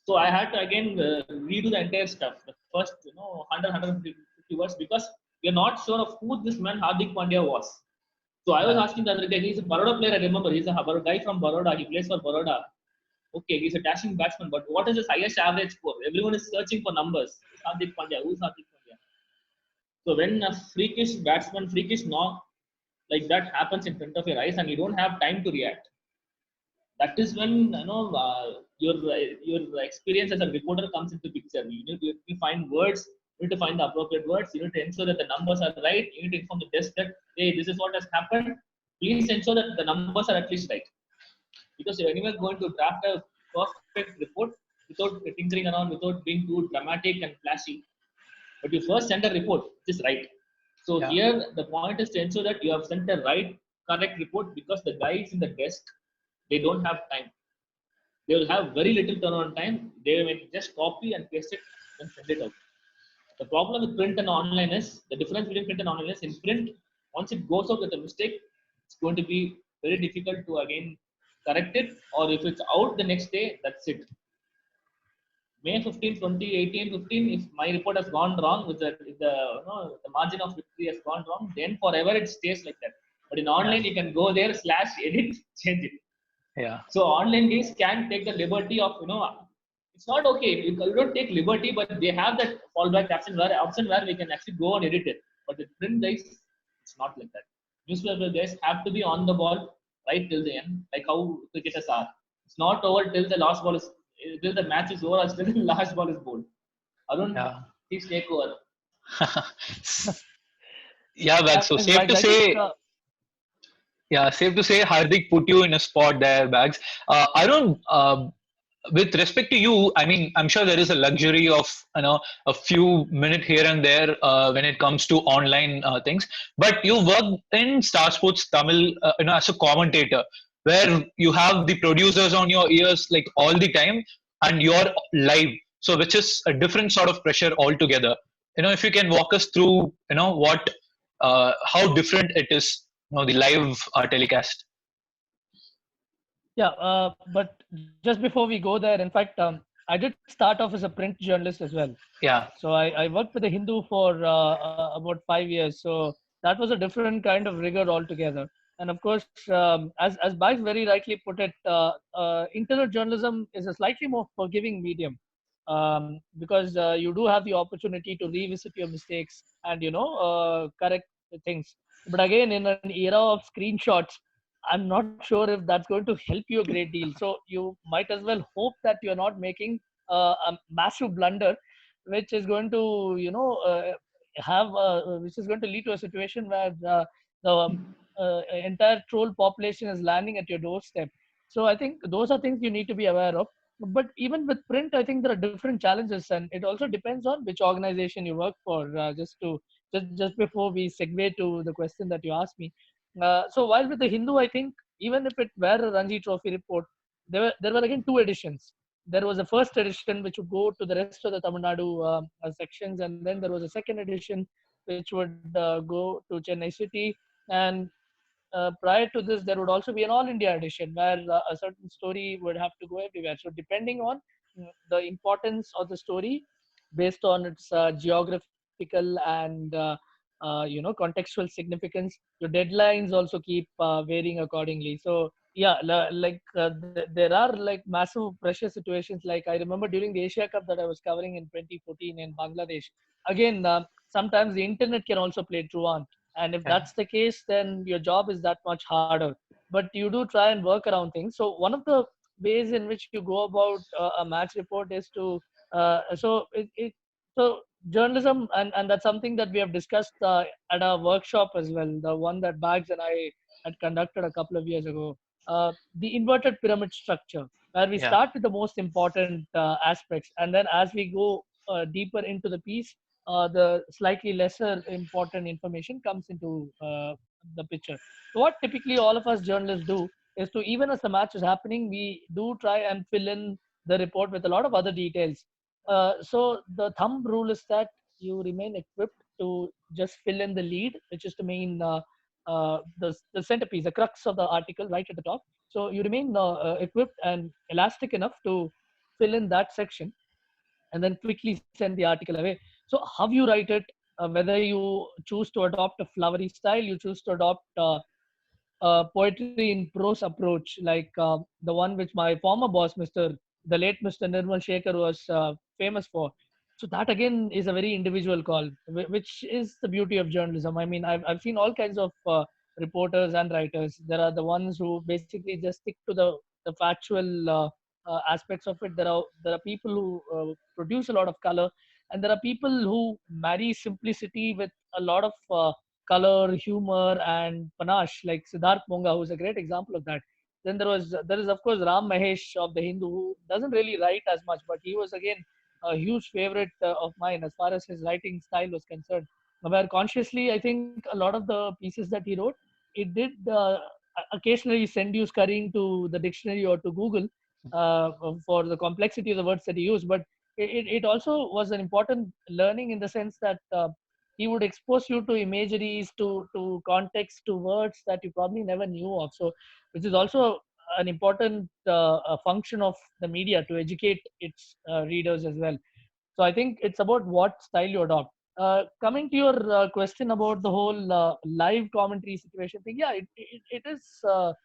[SPEAKER 3] So I had to again redo the entire stuff. The first 100 words, because we are not sure of who this man Hardik Pandya was. So I was asking the other day. He's a Baroda player. I remember he's a guy from Baroda. He plays for Baroda. Okay, he's a dashing batsman, but what is his highest average score? Everyone is searching for numbers. Hardik Pandya. Who's Hardik Pandya? So when a freakish knock like that happens in front of your eyes and you don't have time to react, that is when your experience as a reporter comes into picture. You need to find words. You need to find the appropriate words. You need to ensure that the numbers are right. You need to inform the desk that hey, this is what has happened. Please ensure that the numbers are at least right. Because you're anyway going to draft a perfect report without tinkering around, without being too dramatic and flashy. But you first send a report which is right. So here the point is to ensure that you have sent the right, correct report, because the guys in the desk, they don't have time. They will have very little turnaround time. They will just copy and paste it and send it out. The problem with print and online is, the difference between print and online is, in print, once it goes out with a mistake, it's going to be very difficult to again correct it, or if it's out the next day, that's it. May 15, 2018, 15, if my report has gone wrong, with the margin of victory has gone wrong, then forever it stays like that. But in online, you can go there, /edit, change it.
[SPEAKER 1] Yeah.
[SPEAKER 3] So online guys can take the liberty of, it's not okay. You don't take liberty, but they have that fallback option where we can actually go and edit it. But the print guys, it's not like that. Newspaper guys have to be on the ball right till the end, like how cricketers are. It's not over till the last ball is, till the match is over, or till the last ball is bowled. Arun, please take over.
[SPEAKER 1] Yeah, Bags. So safe to say. Safe to say Hardik put you in a spot there, Bags. Arun, with respect to you, I mean, I'm sure there is a luxury of a few minutes here and there when it comes to online things. But you work in Star Sports Tamil, as a commentator, where you have the producers on your ears like all the time, and you're live. So, which is a different sort of pressure altogether. If you can walk us through, what, how different it is, the live telecast.
[SPEAKER 2] Yeah, but just before we go there, in fact, I did start off as a print journalist as well.
[SPEAKER 1] Yeah.
[SPEAKER 2] So I worked with the Hindu for about 5 years. So that was a different kind of rigor altogether. And of course, as Bags very rightly put it, internet journalism is a slightly more forgiving medium, because you do have the opportunity to revisit your mistakes and correct things. But again, in an era of screenshots, I'm not sure if that's going to help you a great deal. So you might as well hope that you're not making a massive blunder, which is going to, which is going to lead to a situation where the entire troll population is landing at your doorstep. So I think those are things you need to be aware of. But even with print, I think there are different challenges, and it also depends on which organization you work for. Just before we segue to the question that you asked me, so while with the Hindu, I think even if it were a Ranji Trophy report, there were again two editions. There was a first edition which would go to the rest of the Tamil Nadu sections, and then there was a second edition which would go to Chennai City. And prior to this, there would also be an All India edition where a certain story would have to go everywhere. So depending on the importance of the story, based on its geographical and contextual significance, your deadlines also keep varying accordingly. So yeah, there are like massive pressure situations. Like I remember during the Asia Cup that I was covering in 2014 in Bangladesh. Again, sometimes the internet can also play truant, and if
[SPEAKER 1] Yeah.
[SPEAKER 2] that's the case, then your job is that much harder. But you do try and work around things. So one of the ways in which you go about a match report is to so journalism, and that's something that we have discussed at our workshop as well, the one that Bags and I had conducted a couple of years ago. The inverted pyramid structure, where we
[SPEAKER 1] Yeah.
[SPEAKER 2] start with the most important aspects, and then as we go deeper into the piece, the slightly lesser important information comes into the picture. So what typically all of us journalists do is to, even as the match is happening, we do try and fill in the report with a lot of other details. So the thumb rule is that you remain equipped to just fill in the lead, which is the main the centerpiece, the crux of the article right at the top. So you remain equipped and elastic enough to fill in that section and then quickly send the article away. So how you write it, whether you choose to adopt a flowery style, you choose to adopt poetry in prose approach, like the one which my former boss, the late Mr. Nirmal Shekhar, was famous for. So that again is a very individual call, which is the beauty of journalism. I mean, I've seen all kinds of reporters and writers. There are the ones who basically just stick to the factual aspects of it. There are people who produce a lot of color, and there are people who marry simplicity with a lot of color, humor, and panache, like Siddharth Monga, who's a great example of that. Then there is of course Ram Mahesh of the Hindu, who doesn't really write as much, but he was again a huge favorite of mine as far as his writing style was concerned. Where consciously, I think a lot of the pieces that he wrote, it did occasionally send you scurrying to the dictionary or to Google for the complexity of the words that he used, but it also was an important learning in the sense that he would expose you to imageries, to context, to words that you probably never knew of. So, which is also an important function of the media, to educate its readers as well. So I think it's about what style you adopt. Coming to your question about the whole live commentary situation thing, yeah, it is a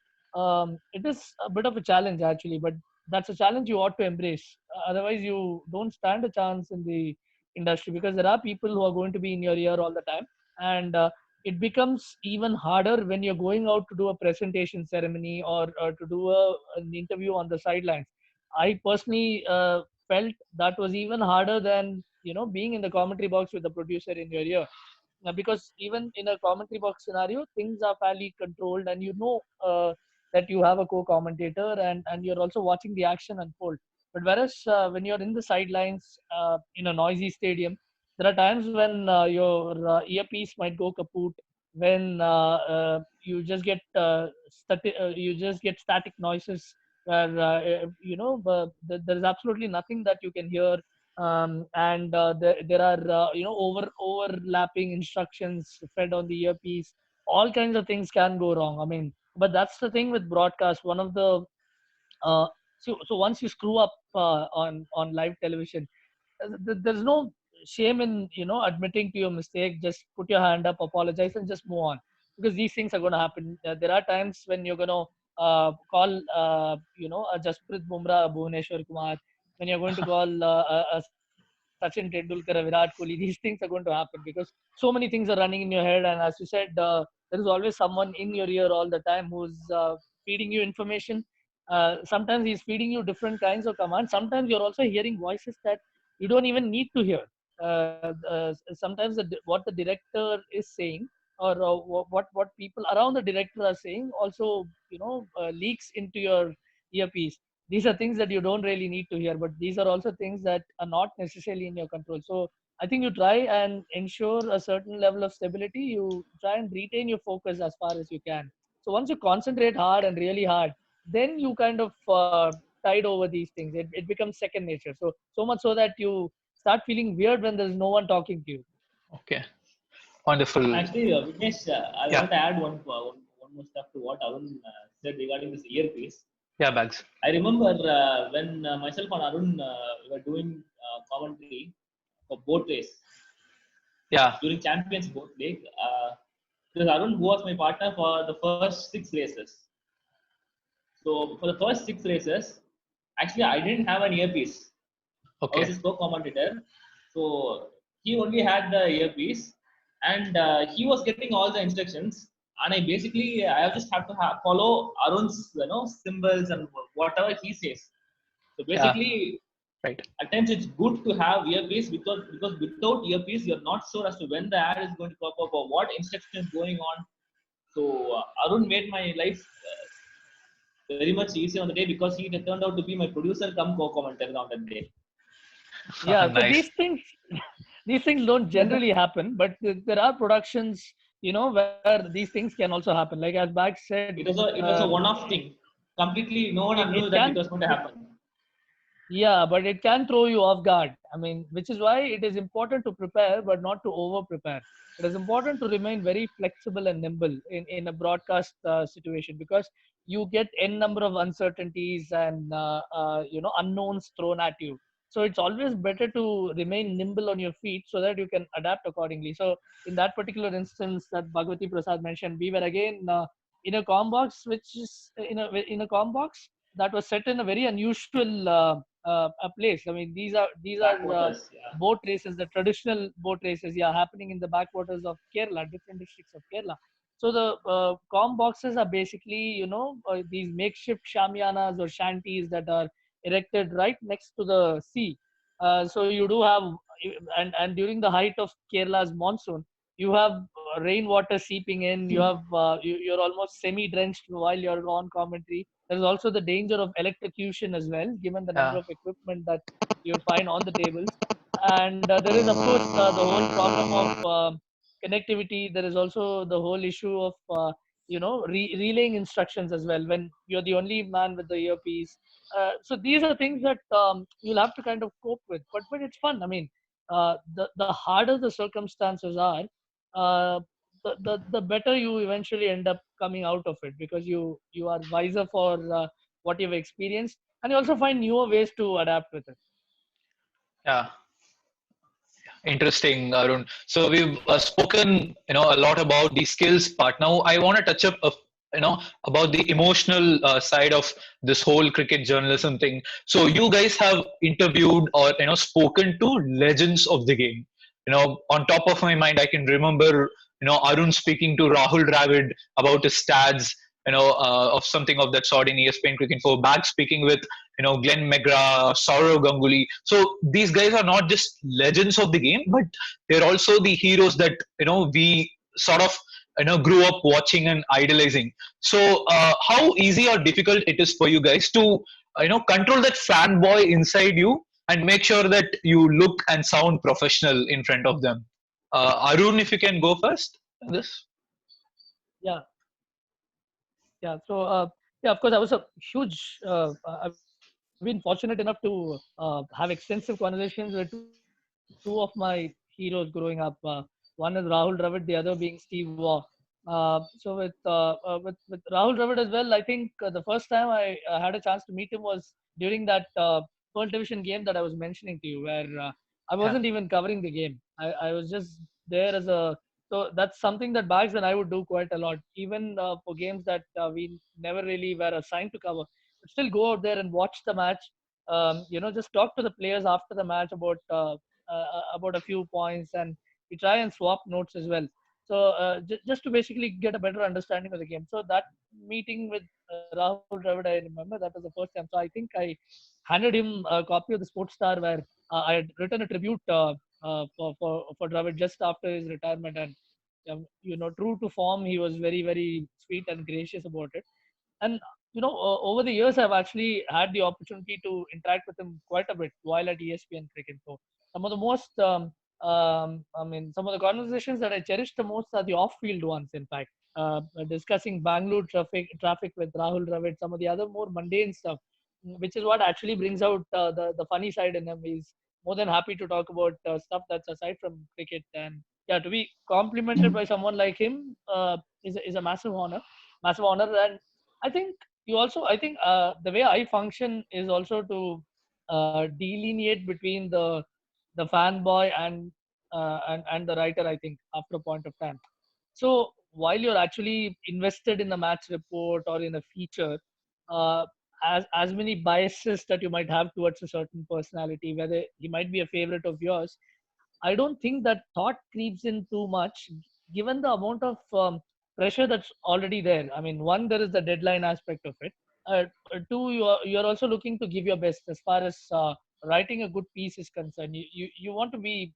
[SPEAKER 2] bit of a challenge actually, but that's a challenge you ought to embrace. Otherwise, you don't stand a chance in the industry, because there are people who are going to be in your ear all the time, and it becomes even harder when you're going out to do a presentation ceremony, or to do an interview on the sidelines. I personally felt that was even harder than being in the commentary box with the producer in your ear. Because even in a commentary box scenario, things are fairly controlled, and that you have a co-commentator, and you're also watching the action unfold. But whereas when you're in the sidelines in a noisy stadium, there are times when your earpiece might go kaput, when you just get static noises where there is absolutely nothing that you can hear, and there are overlapping instructions fed on the earpiece. All kinds of things can go wrong. I mean, but that's the thing with broadcast. One of the uh, so once you screw up on live television, there's no shame in admitting to your mistake. Just put your hand up, apologize, and just move on, because these things are going to happen. There are times when you're going to call a Jasprit Bumrah, Bhuvneshwar Kumar, when you're going to call a Sachin Tendulkar, a Virat Kohli. These things are going to happen because so many things are running in your head, and as you said, there is always someone in your ear all the time who's feeding you information. Sometimes he's feeding you different kinds of commands. Sometimes you're also hearing voices that you don't even need to hear. Sometimes what the director is saying, or what people around the director are saying, also leaks into your earpiece. These are things that you don't really need to hear, but these are also things that are not necessarily in your control. So I think you try and ensure a certain level of stability. You try and retain your focus as far as you can. So once you concentrate hard and really hard, then you kind of tide over these things. It becomes second nature. So much so that you start feeling weird when there's no one talking to you.
[SPEAKER 1] Okay. Wonderful.
[SPEAKER 3] Actually, Vignesh, I
[SPEAKER 1] Yeah.
[SPEAKER 3] want to add one more stuff to what Arun said regarding this earpiece.
[SPEAKER 1] Yeah, Bags.
[SPEAKER 3] I remember when myself and Arun were doing commentary for boat race
[SPEAKER 1] Yeah.
[SPEAKER 3] during Champions Boat League. It was Arun who was my partner for the first 6 races. So for the first 6 races, actually I didn't have an earpiece. I was
[SPEAKER 1] Okay.
[SPEAKER 3] his co-commentator. So he only had the earpiece, and he was getting all the instructions. And I just have to follow Arun's symbols and whatever he says. So
[SPEAKER 1] Yeah.
[SPEAKER 3] basically,
[SPEAKER 1] Right.
[SPEAKER 3] at times it's good to have earpiece because without earpiece you're not sure as to when the ad is going to pop up or what instruction is going on. So Arun made my life very much easier on the day because he turned out to be my producer come co-commentator on that day.
[SPEAKER 2] Yeah, so
[SPEAKER 1] Nice.
[SPEAKER 2] these things these things don't generally happen, but there are productions, where these things can also happen. Like as Bag said,
[SPEAKER 3] It was a one-off thing. Completely, no one
[SPEAKER 2] it
[SPEAKER 3] knew that it
[SPEAKER 2] can,
[SPEAKER 3] was going to happen.
[SPEAKER 2] yeah, but it can throw you off guard. I mean, which is why it is important to prepare, but not to over prepare. It is important to remain very flexible and nimble in a broadcast situation, because you get n number of uncertainties and unknowns thrown at you. So it's always better to remain nimble on your feet so that you can adapt accordingly. So in that particular instance that Bhagwati Prasad mentioned, we were again in a com box, which is in a com box that was set in a very unusual a place. I mean, these are
[SPEAKER 3] Backwaters, yeah.
[SPEAKER 2] boat races, the traditional boat races, yeah, happening in the backwaters of Kerala, different districts of Kerala. So the com boxes are basically, these makeshift shamianas or shanties that are erected right next to the sea. So you do have, and during the height of Kerala's monsoon, you have rainwater seeping in. You have you're almost semi-drenched while you're on commentary. There is also the danger of electrocution as well, given the number
[SPEAKER 1] Yeah.
[SPEAKER 2] of equipment that you'd find on the tables. And there is, of course, the whole problem of connectivity. There is also the whole issue of, relaying instructions as well when you're the only man with the earpiece. So these are things that you'll have to kind of cope with. But it's fun. I mean, the harder the circumstances are, uh, the better you eventually end up coming out of it, because you are wiser for what you've experienced, and you also find newer ways to adapt with it.
[SPEAKER 1] Yeah. Interesting, Arun. So we've spoken, a lot about the skills part. Now I want to touch up, about the emotional side of this whole cricket journalism thing. So you guys have interviewed or spoken to legends of the game. On top of my mind, I can remember, Arun speaking to Rahul Dravid about his stats, of something of that sort in ESPN Cricket Info. Back speaking with Glenn McGrath, Saurav Ganguly. So these guys are not just legends of the game, but they're also the heroes that we sort of grew up watching and idolizing. So how easy or difficult it is for you guys to control that fanboy inside you and make sure that you look and sound professional in front of them. Arun, if you can go first in this.
[SPEAKER 2] Yeah, yeah. So yeah, of course, I was a huge. I've been fortunate enough to have extensive conversations with two of my heroes growing up. One is Rahul Dravid, the other being Steve Waugh. So with Rahul Dravid as well, I think the first time I had a chance to meet him was during that Pearl Division game that I was mentioning to you, where I
[SPEAKER 1] Yeah.
[SPEAKER 2] wasn't even covering the game. I was just there as a, so that's something that Bags and I would do quite a lot, even for games that we never really were assigned to cover. But still go out there and watch the match. Just talk to the players after the match about a few points, and we try and swap notes as well. So just to basically get a better understanding of the game. So that meeting with Rahul Dravid, I remember that was the first time. So I think I handed him a copy of the Sports Star where I had written a tribute for Dravid just after his retirement, and true to form, he was very, very sweet and gracious about it. And over the years, I've actually had the opportunity to interact with him quite a bit while at ESPN Cricket. So some of the most, I mean, some of the conversations that I cherish the most are the off-field ones. In fact, discussing Bangalore traffic with Rahul Dravid, some of the other more mundane stuff, which is what actually brings out the funny side in him. He's more than happy to talk about stuff that's aside from cricket, and to be complimented by someone like him is a massive honor. And I think I think the way I function is also to delineate between the fanboy and the writer. I think after a point of time. So while you're actually invested in the match report or in a feature, uh, as many biases that you might have towards a certain personality, whether he might be a favorite of yours, I don't think that thought creeps in too much, given the amount of pressure that's already there. I mean, one, there is the deadline aspect of it. Two, you're also looking to give your best as far as writing a good piece is concerned. You want to be,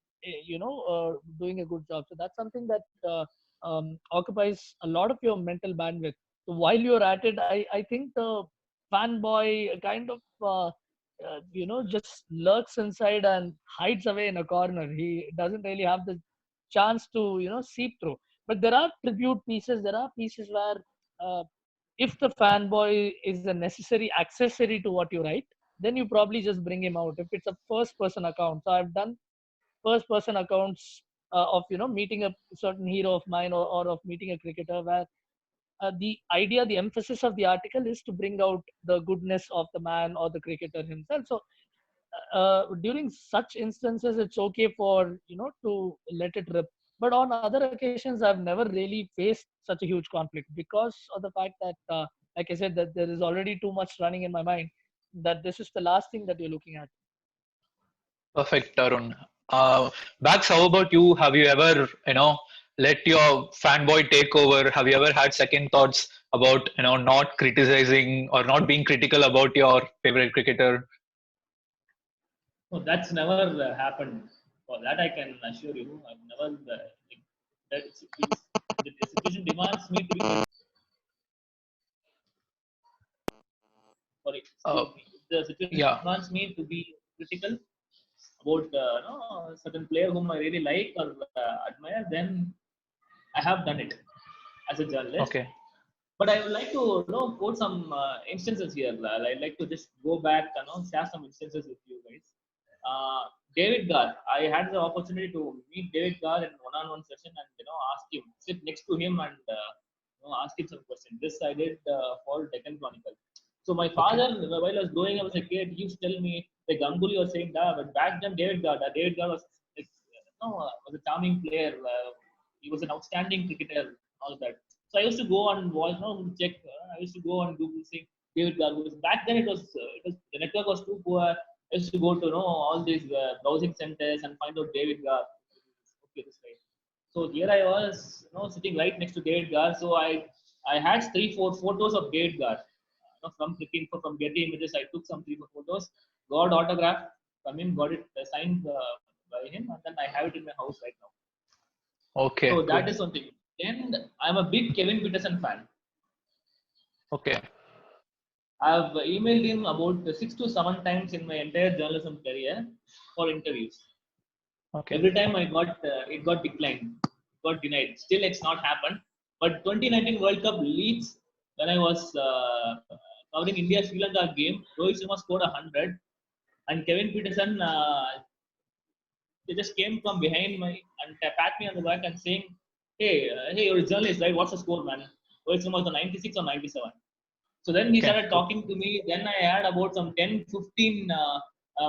[SPEAKER 2] doing a good job. So that's something that occupies a lot of your mental bandwidth. So while you're at it, I think the fanboy kind of just lurks inside and hides away in a corner. He doesn't really have the chance to seep through. But there are tribute pieces. There are pieces where if the fanboy is a necessary accessory to what you write, then you probably just bring him out. If it's a first person account, so I've done first person accounts of meeting a certain hero of mine, or of meeting a cricketer, where the emphasis of the article is to bring out the goodness of the man or the cricketer himself. So during such instances, it's okay for to let it rip. But on other occasions, I've never really faced such a huge conflict, because of the fact that, like I said, that there is already too much running in my mind, that this is the last thing that you're looking at.
[SPEAKER 1] Perfect, Tarun. Bax, how about you? Have you ever, let your fanboy take over? Have you ever had second thoughts about, not criticizing or not being critical about your favorite cricketer?
[SPEAKER 3] No, that's never happened. For that, I can assure you, I've never. Like, the situation demands me to be. Sorry,
[SPEAKER 1] Uh,
[SPEAKER 3] excuse me. If the situation
[SPEAKER 1] yeah.
[SPEAKER 3] demands me to be critical about a certain player whom I really like or admire, then I have done it as a journalist.
[SPEAKER 1] Okay.
[SPEAKER 3] But I would like to quote some instances here. I'd like to just go back and share some instances with you guys. David Gar, I had the opportunity to meet David Gar in one-on-one session and ask him, sit next to him and ask him some questions. This I did for Deccan Chronicle. So my
[SPEAKER 1] Okay.
[SPEAKER 3] father, while I was growing up as a kid, he used to tell me the Ganguly was saying that, but back then David Gar was like, was a charming player. He was an outstanding cricketer, all that. So I used to go and watch, check. I used to go and Google saying David Gargus. Back then it was the network was too poor. I used to go to all these browsing centers and find out David Gar. Okay, this way. So here I was, sitting right next to David Gar. So I had 3-4 photos of David Gar. From clicking from Getty Images, I took some 3-4 photos, got autograph from him, got it signed by him, and then I have it in my house right now.
[SPEAKER 1] Okay,
[SPEAKER 3] So that
[SPEAKER 1] good.
[SPEAKER 3] is one thing. Then I'm a big Kevin Peterson fan.
[SPEAKER 1] Okay.
[SPEAKER 3] I've emailed him about 6 to 7 times in my entire journalism career for interviews.
[SPEAKER 1] Okay.
[SPEAKER 3] Every time I got it got declined, got denied. Still, it's not happened. But 2019 World Cup leads when I was covering India Sri Lanka game, Rohit Sharma scored 100, and Kevin Peterson they just came from behind and pat me on the back and saying, "Hey, you're a journalist, right? What's the score, man?" Rohit Sharma was the 96 or 97. So then he
[SPEAKER 1] Okay.
[SPEAKER 3] started
[SPEAKER 1] Good.
[SPEAKER 3] talking to me. Then I had about some 10, 15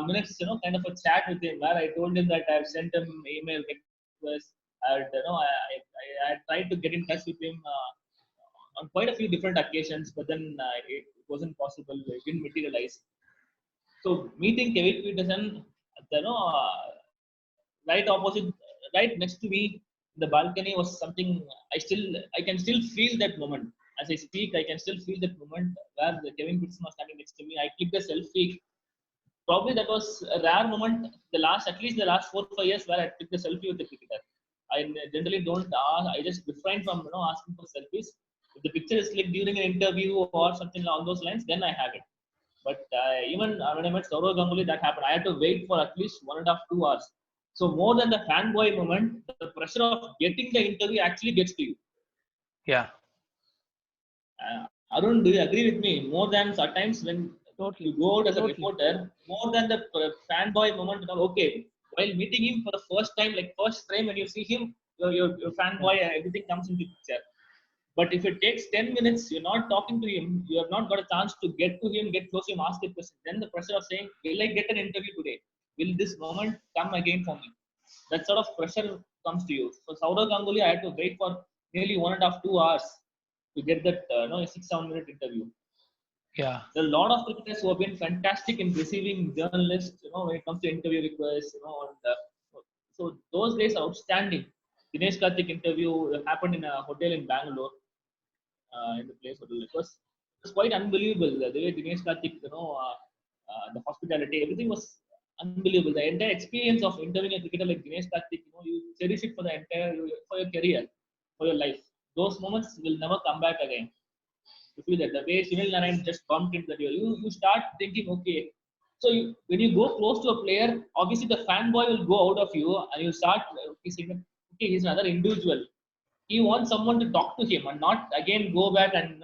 [SPEAKER 3] minutes, kind of a chat with him where I told him that I've sent him email requests. I tried to get in touch with him on quite a few different occasions, but then it wasn't possible. It didn't materialize. So meeting Kevin Peterson, right opposite, right next to me, the balcony was something. I can still feel that moment. As I speak, I can still feel that moment where the Kevin Peterson was standing next to me. I clicked a selfie. Probably that was a rare moment. At least the last 4 or 5 years, where I took the selfie with the cricketer. I generally don't ask. I just refrain from asking for selfies. If the picture is clicked during an interview or something along those lines, then I have it. But even when I met Saurav Ganguly, that happened. I had to wait for at least 1.5 to 2 hours. So more than the fanboy moment, the pressure of getting the interview actually gets to you.
[SPEAKER 1] Yeah.
[SPEAKER 3] Arun, do you agree with me? More than sometimes when you
[SPEAKER 2] Totally,
[SPEAKER 3] go out as a
[SPEAKER 2] totally.
[SPEAKER 3] reporter, more than the fanboy moment. Okay, while meeting him for the first time, like first frame when you see him, your fanboy, everything comes into picture. But if it takes 10 minutes, you're not talking to him, you have not got a chance to get to him, get close to him, ask a question. Then the pressure of saying, will I get an interview today? Will this moment come again for me? That sort of pressure comes to you. So Saurav Ganguly, I had to wait for nearly 1.5, 2 hours to get that 6, 7 minute interview.
[SPEAKER 1] Yeah.
[SPEAKER 3] There are a lot of cricketers who have been fantastic in receiving journalists, when it comes to interview requests, so those days are outstanding. Dinesh Karthik interview happened in a hotel in Bangalore, in the place hotel. It was quite unbelievable the way Dinesh Karthik, the hospitality, everything was unbelievable. The entire experience of interviewing a cricketer like Dinesh Karthik, you cherish it for the entire for your career, for your life. Those moments will never come back again. You feel that the way Sunil Narayan just bumped into the duel, you start thinking, okay. So when you go close to a player, obviously the fanboy will go out of you, and you start saying, okay, he's another individual. He wants someone to talk to him, and not again go back and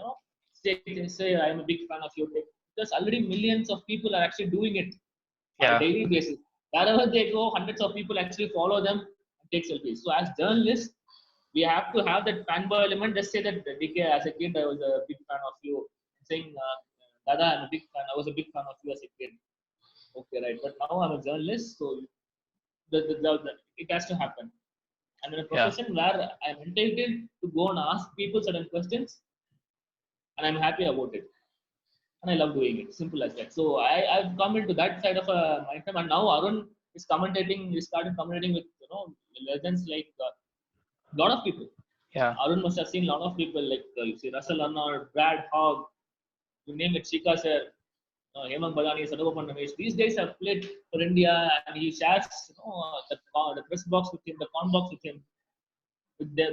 [SPEAKER 3] say I'm a big fan of you. Because already millions of people are actually doing it on a
[SPEAKER 1] Yeah.
[SPEAKER 3] daily basis. Wherever they go, hundreds of people actually follow them and take selfies. So as journalists, we have to have that fanboy element. Just say that DK, as a kid, I was a big fan of you. Saying, Dada, I'm a big fan. I was a big fan of you as a kid. Okay, right. But now I'm a journalist, so it has to happen. I'm in a
[SPEAKER 1] Yeah.
[SPEAKER 3] profession where I'm entitled to go and ask people certain questions, and I'm happy about it. And I love doing it. Simple as that. So I've come into that side of my time, and now Arun is commentating. He started commentating with legends like a lot of people.
[SPEAKER 1] Yeah.
[SPEAKER 3] Arun must have seen a lot of people like you see Russell Arnold, Brad Hogg, you name it, Shika sir, Hemang Badani, Sadagopan Ramesh. These days have played for India, and he shares the press box with him, the con box with him,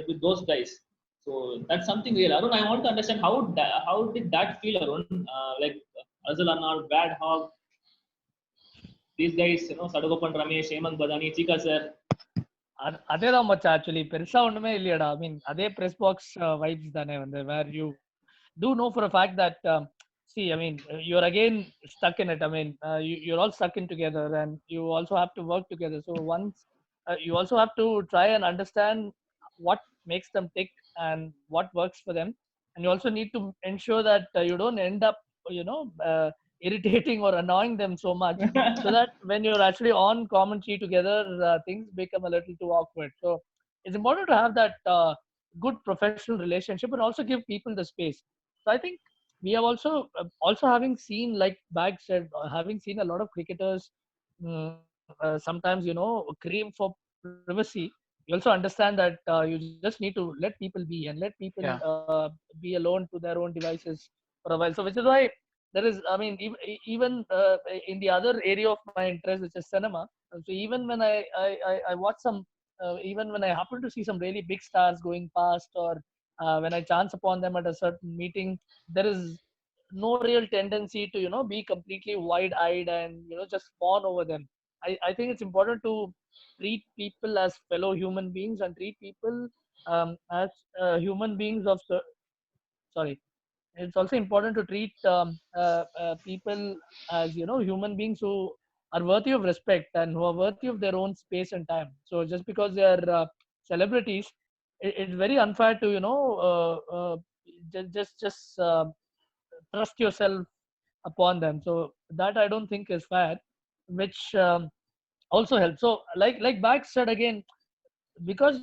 [SPEAKER 3] with those guys. So that's something real. Arun, I want to understand how did that feel, Arun? Like Russell Arnold, Brad Hogg, these guys, Sadagopan Ramesh, Hemang Badani, Chika sir.
[SPEAKER 2] அதேதான் மச்சா actually பெருசா ஒண்ணுமே இல்லையடா. ஐ மீன் அதே press box vibes தானே வந்து where you do know for a fact that see, I mean, you're again stuck in it. I mean, you're all stuck in together, and you also have to work together. So once you also have to try and understand what makes them tick and what works for them, and you also need to ensure that you don't end up irritating or annoying them so much, so that when you're actually on commentary together, things become a little too awkward. So it's important to have that good professional relationship, and also give people the space. So I think we have also having seen, like Bag said, having seen a lot of cricketers sometimes crave for privacy. You also understand that you just need to let people be, and let people
[SPEAKER 1] Yeah.
[SPEAKER 2] be alone to their own devices for a while. So which is why there is, I mean, even in the other area of my interest, which is cinema. So even when I watch some, even when I happen to see some really big stars going past, or when I chance upon them at a certain meeting, there is no real tendency to be completely wide-eyed and just fawn over them. I think it's important to treat people as fellow human beings, and treat people as human beings of sorry. It's also important to treat people as human beings who are worthy of respect, and who are worthy of their own space and time. So just because they are celebrities, it's very unfair to just trust yourself upon them. So that I don't think is fair, which also helps. So like Bax said again, because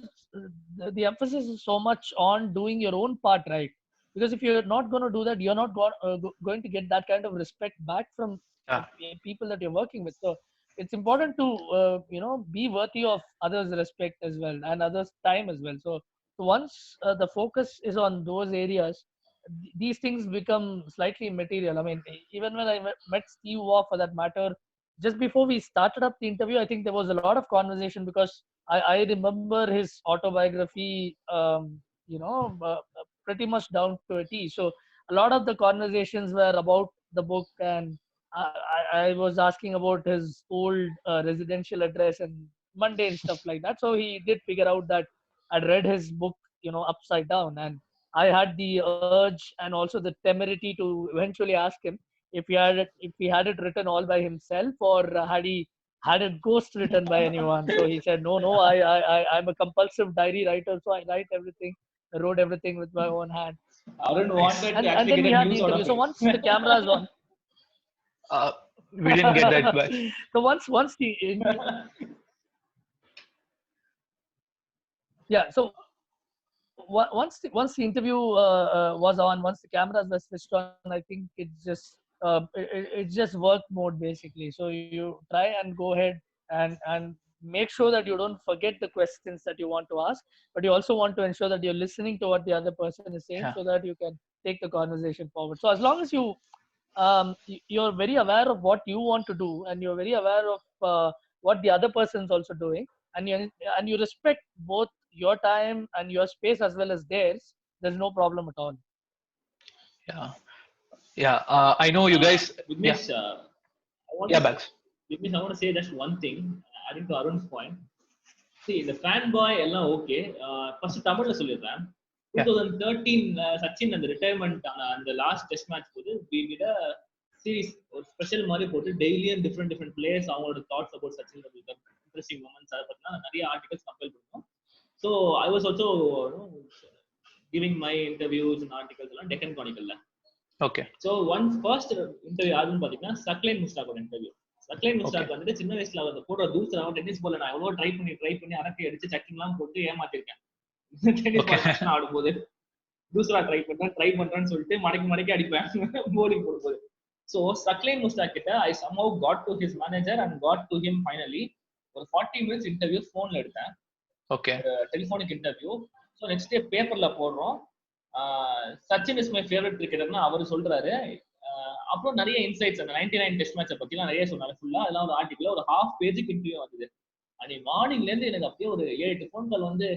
[SPEAKER 2] the emphasis is so much on doing your own part right. Because if you're not going to do that, you're not going to get that kind of respect back from
[SPEAKER 1] Yeah.
[SPEAKER 2] people that you're working with. So it's important to be worthy of others' respect as well, and others' time as well. So once the focus is on those areas, these things become slightly immaterial. I mean, even when I met Steve Waugh, for that matter, just before we started up the interview, I think there was a lot of conversation, because I remember his autobiography, pretty much down to a T. So a lot of the conversations were about the book, and I was asking about his old residential address and mundane stuff like that. So he did figure out that I'd read his book, upside down, and I had the urge and also the temerity to eventually ask him if he had it written all by himself, or had he had a ghost written by anyone. So he said, no, I'm a compulsive diary writer, so I write everything. I wrote everything with my own hand.
[SPEAKER 3] Arun
[SPEAKER 1] Nice.
[SPEAKER 3] wanted to
[SPEAKER 2] And
[SPEAKER 3] actually
[SPEAKER 2] then we
[SPEAKER 3] get a
[SPEAKER 2] had the
[SPEAKER 3] news out
[SPEAKER 2] interview.
[SPEAKER 3] of
[SPEAKER 2] So
[SPEAKER 3] it.
[SPEAKER 2] once the camera is on,
[SPEAKER 1] We didn't get that back.
[SPEAKER 2] so once the yeah, so once the interview was on, once the cameras were switched on, I think it's just work mode basically. So you try and go ahead and make sure that you don't forget the questions that you want to ask, but you also want to ensure that you're listening to what the other person is saying,
[SPEAKER 1] Yeah.
[SPEAKER 2] so that you can take the conversation forward. So as long as you're very aware of what you want to do, and you're very aware of what the other person's also doing, and you respect both your time and your space as well as theirs, there's no problem at all.
[SPEAKER 1] Yeah. Yeah. I know you guys. Yeah.
[SPEAKER 3] Vignesh, I want
[SPEAKER 1] Yeah,
[SPEAKER 3] to
[SPEAKER 1] Bags.
[SPEAKER 3] Vignesh, I want to say just one thing, adding to Arun's point. See, the fanboy எல்லாம் okay. First தமிழ்ல சொல்லிடுறேன்.
[SPEAKER 1] Yeah.
[SPEAKER 3] 2013 Sachin அந்த retirement அந்த last test match போது we did a series ஒரு special மாதிரி போட்டு டெய்லியும் டிஃப்ரெண்ட் பிளேயர்ஸ் அவங்களோட thoughts about Sachin interesting moments அதை பத்தினா நிறைய ஆர்டிகல்ஸ் கம்பைல் பண்ணோம். So I was also giving my interviews and articles எல்லாம் டெக்கன் கானிக்கல்ல.
[SPEAKER 1] Okay.
[SPEAKER 3] So once first interview யாருன்னு பாத்தீங்கன்னா சக்லைன் முஸ்டாக் இன்டர்வியூ. சக்லைன் முஸ்டாக் வந்துட்டு சின்ன வயசுல வந்து போடுற தூசரா டென்னிஸ் பால் நான் எவ்வளவு ட்ரை பண்ணி அரக்கை அடிச்சு சக்கிங் எல்லாம் போட்டு ஏமாத்திருக்கேன். டென்னிஸ் பால் ஆடும்போது தூசரா ட்ரை பண்றேன்னு சொல்லிட்டு மடக்கி அடிப்பேன் போலிங் போடும்போது. ஸோ சக்லைன் முஸ்டாக் கிட்ட ஐ somehow got to his manager and got to him finally. ஒரு 40 minutes இன்டர்வியூ போன்ல எடுத்தேன்.
[SPEAKER 1] Okay.
[SPEAKER 3] Telephonic interview. So next day பேப்பர்ல போடுறோம். சச்சின் இஸ் மை ஃபேவரட் கிரிக்கெட்டர்னு அவர் சொல்றாரு. அப்புறம் நிறைய இன்சைட்ஸ் அந்த 99 டெஸ்ட் மேட்சை பத்திலாம் நிறைய சொன்னாங்க. ஃபுல்லா அதெல்லாம் ஒரு ஆர்டிகல் ஒரு ஹாஃப் பேஜுக்கு இன்டர்வியூ வந்தது. அன்னைக்கு மார்னிங்ல இருந்து எனக்கு அப்படியே ஒரு 7-8 ஃபோன் கால் வந்து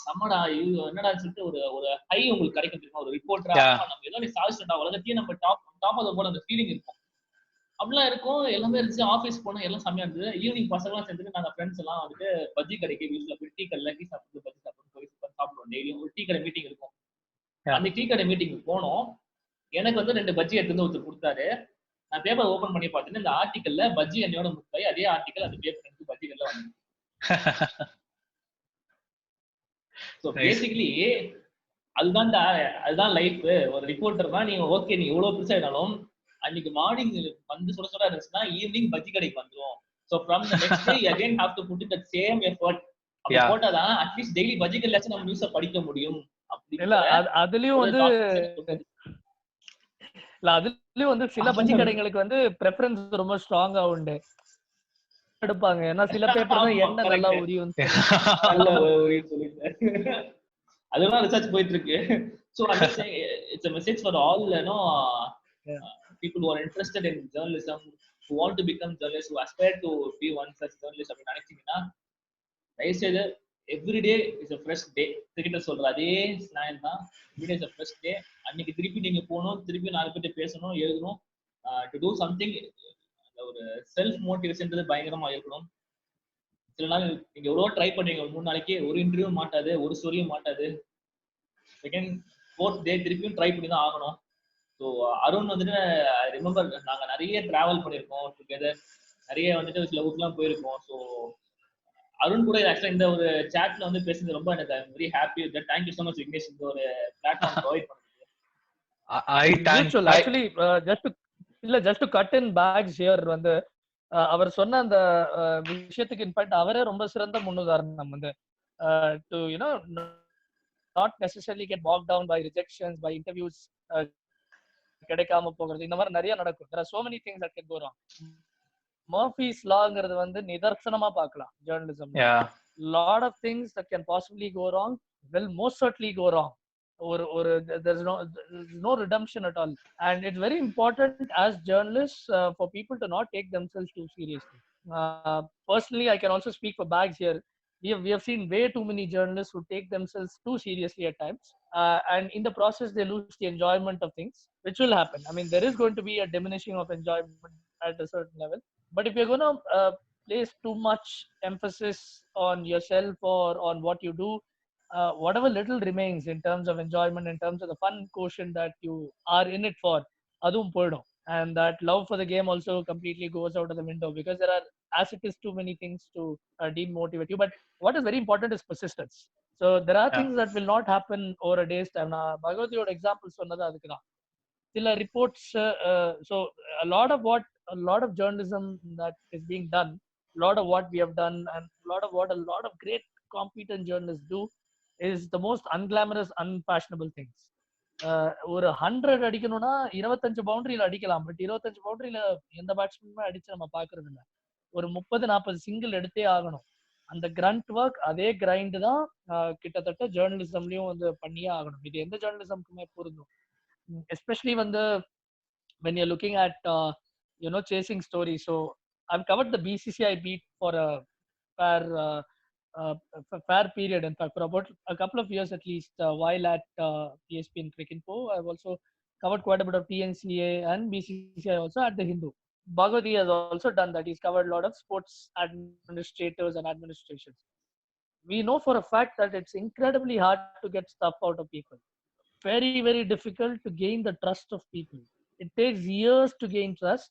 [SPEAKER 3] சம்மடா இது என்னடான்னு சொல்லிட்டு ஒரு ஹை உங்களுக்கு கிடைக்கும் தெரியுமா, ஒரு ரிப்போர்ட்டரா நம்ம ஏதோ சாதிச்சுட்டா உலகத்தையே நம்ம டாப் ஆஃப் போல அந்த ஃபீலிங் இருக்கும். அப்படிலாம் இருக்கும். எல்லாமே இருந்துச்சு. ஆஃபீஸ் போனோம், எல்லாம் செம்மையா இருந்தது. ஈவினிங் பசங்களாம் சேர்ந்துட்டு நாங்க ஃப்ரெண்ட்ஸ் எல்லாம் வந்துட்டு பஜ்ஜி கடைக்கு வீட்டுல போய் டீ கடையில டீ சாப்பிட்டு பஜ்ஜி சாப்பிட்டு போய் சாப்பிடுவோம். டெய்லியும் ஒரு டீ கடை மீட்டிங் இருக்கும். அந்த டீ கடை மீட்டிங் போனோம். எனக்கு வந்து 2 பஜ்ஜி எடுத்து ஒருத்தர் கொடுத்தாரு. நான் பேப்பர் ஓபன் பண்ணி பார்த்தேன். இந்த ஆர்டிக்கல்ல பஜ்ஜி என்னோட முட்டாய், அதே ஆர்டிக்கல் அந்த பேப்பர் எடுத்து பஜ்ஜிகள்ல வந்து. சோ பேசிக்கலி அதுதான் லைஃப். ஒரு ரிப்போர்ட்டர் தான் நீங்க. ஓகே, நீங்க எவ்வளவு பெருசா ஆனாலும் அன்னைக்கு மார்னிங் வந்து சுட இருந்துச்சுன்னா ஈவினிங் பஜ்ஜி கடைக்கு வந்துரும். So from the next day you again have to put it that same effort. அப்படி போட்டாதான் அட்லீஸ்ட் டெய்லி பஜ்ஜி கடையில நம்ம நியூஸை படிக்க முடியும்.
[SPEAKER 2] இல்ல அதுலயும் வந்து சில பஜ்ஜி கடைகளுக்கு வந்து பிரெஃபரன்ஸ் ரொம்ப ஸ்ட்ராங்கா உண்டு எடுப்பாங்க. ஏன்னா சில பேப்பர் தான் என்ன நல்லா உரியும்
[SPEAKER 3] அதெல்லாம் ரிசர்ச் போயிட்டு இருக்கு. So it's a message for all, people who are interested in journalism, who want to become journalists, who aspire to be one such journalist அப்படி நினைச்சீங்கன்னா தயவுசெய்து every day is a fresh day. Cricketer சொல்ற அதே slang தான். every day is a fresh day. அன்னைக்கு திருப்பி நீங்க போகணும், திருப்பி 4 பேர்ட்ட பேசணும், எழுதணும், to do something. ஒரு செல்ஃப் மோட்டிவேஷன்றது பயங்கரமா இருக்கணும். சில நாள் நீங்க எவ்வளவு ட்ரை பண்ணுவீங்க, 3 நாளைக்கு ஒரு இன்டர்வியூ மாட்டாது, ஒரு ஸ்டோரியும் மாட்டாது. செகண்ட் 4th டே திருப்பியும் ட்ரை பண்ணி தான் ஆகணும். ஸோ அருண் வந்துட்டு ஐ ரிமெம்பர் நாங்க நிறைய டிராவல் பண்ணியிருக்கோம் டுகெதர், நிறைய வந்துட்டு சில ஊருக்குலாம் போயிருக்கோம். ஸோ அருண் கூட ஆக்சுவலா இந்த ஒரு சாட்ல வந்து பேசுறது ரொம்ப எனக்கு I am very happy with that. Thank you so much Vignesh, இந்த ஒரு பிளாட்ஃபார்ம் ப்ரொவைட் பண்ணதுக்கு.
[SPEAKER 2] Actually just to cut in backs here வந்து அவர் சொன்ன அந்த விஷயத்துக்கு இன்ஃபேக்ட் அவரே ரொம்ப சிறந்த முன்னுதாரணம் வந்து to you know not necessarily get bogged down by rejections, by interviews கிடைக்காம போகிறது, இந்த மாதிரி நிறைய நடக்கும். there are so many things that can go wrong. Murphy's lawங்கிறது வந்து நிதர்சனமா பார்க்கலாம் journalism. lot of things that can possibly go wrong will most certainly go wrong. or there's no redemption at all, and it's very important as journalists for people to not take themselves too seriously. Personally, I can also speak for Bags here. We have seen way too many journalists who take themselves too seriously at times, and in the process they lose the enjoyment of things, which will happen. I mean, there is going to be a diminishing of enjoyment at a certain level, but if you're going to place too much emphasis on yourself or on what you do, whatever little remains in terms of enjoyment, in terms of the fun quotient that you are in it for, adum poidum. and that love for the game also completely goes out of the window because there are, as it is, too many things to demotivate you. But what is very important is persistence. So there are
[SPEAKER 1] Yeah.
[SPEAKER 2] things that will not happen over a day's time. நான் பகவதியோட example சொன்னது அதுக்கு தான். சில reports, so a lot of journalism that is being done, a lot of what we have done, and a lot of great competent journalists do is the most unglamorous, unfashionable things. ஒரு 100 அடிக்கணும்னா 25 பவுண்டரியில அடிக்கலாம், but 25 பவுண்டரியில எந்த பேட்ஸ்மேனுமே அடிச்சு நம்ம பாக்குறது இல்ல. ஒரு 30-40 single எடுத்தே ஆகணும். அந்த கிரண்ட் ஒர்க், அதே கிரைண்ட் தான் கிட்டத்தட்ட ஜேர்னலிசம்லயும் வந்து பண்ணியே ஆகணும். இது எந்த ஜேர்னலிசம்க்குமே பொருந்தும். Especially when you're looking at chasing stories. So I've covered the BCCI beat for a fair fair period, in fact, for about a couple of years at least, while at ESPN Cricinfo. I've also covered quite a bit of TNCA and BCCI also at the Hindu. Bhagwati has also done that. He's covered a lot of sports administrators and administrations. We know for a fact that it's incredibly hard to get stuff out of people. Very, very difficult to gain the trust of people. It takes years to gain trust,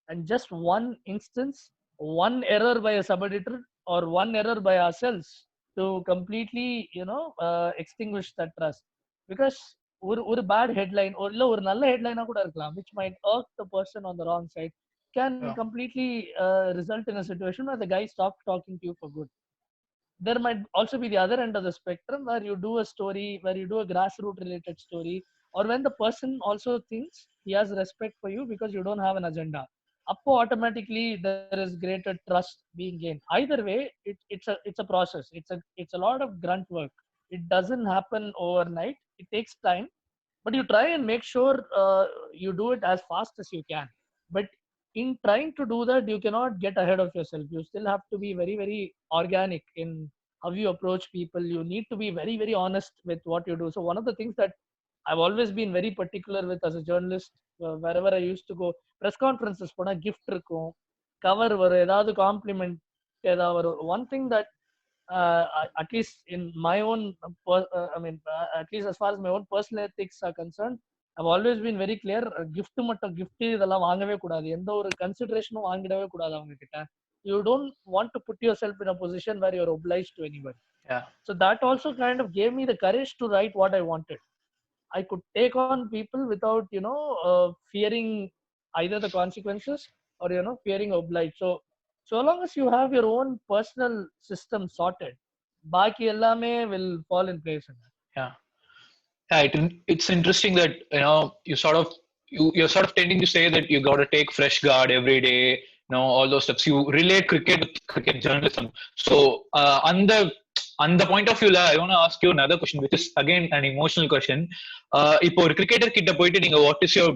[SPEAKER 2] and just one instance, one error by a sub-editor or one error by ourselves to completely extinguish that trust. Because ஒரு bad headline or இல்ல ஒரு நல்ல headline கூட இருக்கலாம், which might irk the person on the wrong side, can completely result in a situation where the guy stops talking to you for good. There might also be the other end of the spectrum where you do a story, where you do a grassroots related story, or when the person also thinks he has respect for you because you don't have an agenda. Appo automatically there is greater trust being gained. Either way, it's a process. It's a lot of grunt work. It doesn't happen overnight. It takes time, but you try and make sure you do it as fast as you can. But in trying to do that, you cannot get ahead of yourself. You still have to be very, very organic in how you approach people. You need to be very, very honest with what you do. So one of the things that I've always been very particular with as a journalist, wherever I used to go, press conferences pona gift இருக்கும், cover வரும், ஏதாவது compliment ஏதாவது வரும். One thing that at least in my own at least as far as my own personal ethics are concerned, I've always been very clear. Gift மட்டும் gift இதெல்லாம் வாங்கவே கூடாது, எந்த ஒரு கன்சிடரேஷனும் வாங்கிடவே கூடாது அவங்க கிட்ட. You don't want to put yourself in a position where you're obliged to anybody.
[SPEAKER 1] Yeah.
[SPEAKER 2] So that also kind of gave me the courage to write what I wanted. I could take on people without fearing either the consequences or fearing obliged. So long as you have your own personal system sorted, baki ellame will fall in place.
[SPEAKER 1] Yeah. It's interesting that you're sort of tending to say that you got to take fresh guard every day, all those steps. You relate cricket with cricket journalism. So on the point of view, I want to ask you another question, which is again an emotional question. Ipo or cricketer kitta poitu neenga what is your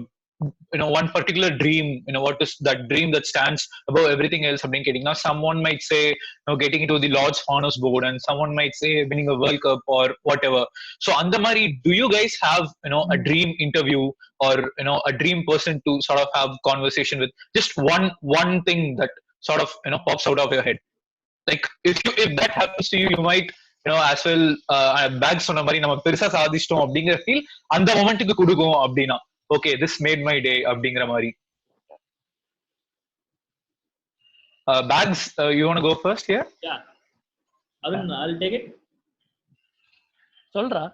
[SPEAKER 1] one particular dream, what is that dream that stands above everything else அப்படினு கேட்டிங்கன்னா, someone might say getting into the Lord's Honors Board, and someone might say winning a World Cup or whatever. So அந்த மாதிரி, do you guys have a dream interview or a dream person to sort of have conversation with? Just one thing that sort of pops out of your head. Like if that happens to you, you might as well pack சொன்ன மாதிரி நம்ம பெருசா சாதிச்சிட்டோம் அப்படிங்கிற feel அந்த மொமெண்ட்டுக்கு கொடுக்கும். அப்படின்னா okay, this made my day அப்படிங்கிற மாதிரி. Bags, you want to go first here?
[SPEAKER 3] Yeah, I'll take it.
[SPEAKER 2] சொல்றா.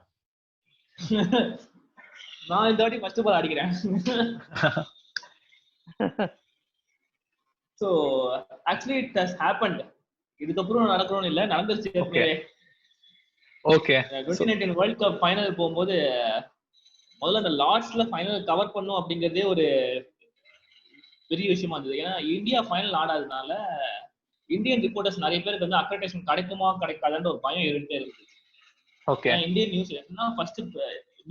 [SPEAKER 3] நான் இந்த வாட்டி ஃபர்ஸ்ட் பால் அடிக்கிறேன். So actually it has happened. இதுக்கப்புறம் நடக்கணும்னு இல்ல, நடந்துருச்சு.
[SPEAKER 1] Okay.
[SPEAKER 3] 2019 வேர்ல்ட் கப் ஃபைனல் போகும்போது முதல்ல அந்த லாஸ்ட்ல ஃபைனல் கவர் பண்ணும் அப்படிங்கறதே ஒரு பெரிய விஷயமா இருந்தது. ஏன்னா இந்தியா ஃபைனல் ஆடாததுனால இந்தியன் ரிப்போர்ட்டர்ஸ் நிறைய பேருக்கு வந்து அக்ரெடிடேஷன் கிடைக்குமா கிடைக்காதுன்ற ஒரு பயம் இருந்துட்டே இருக்கு.
[SPEAKER 1] Okay.
[SPEAKER 3] Indian news first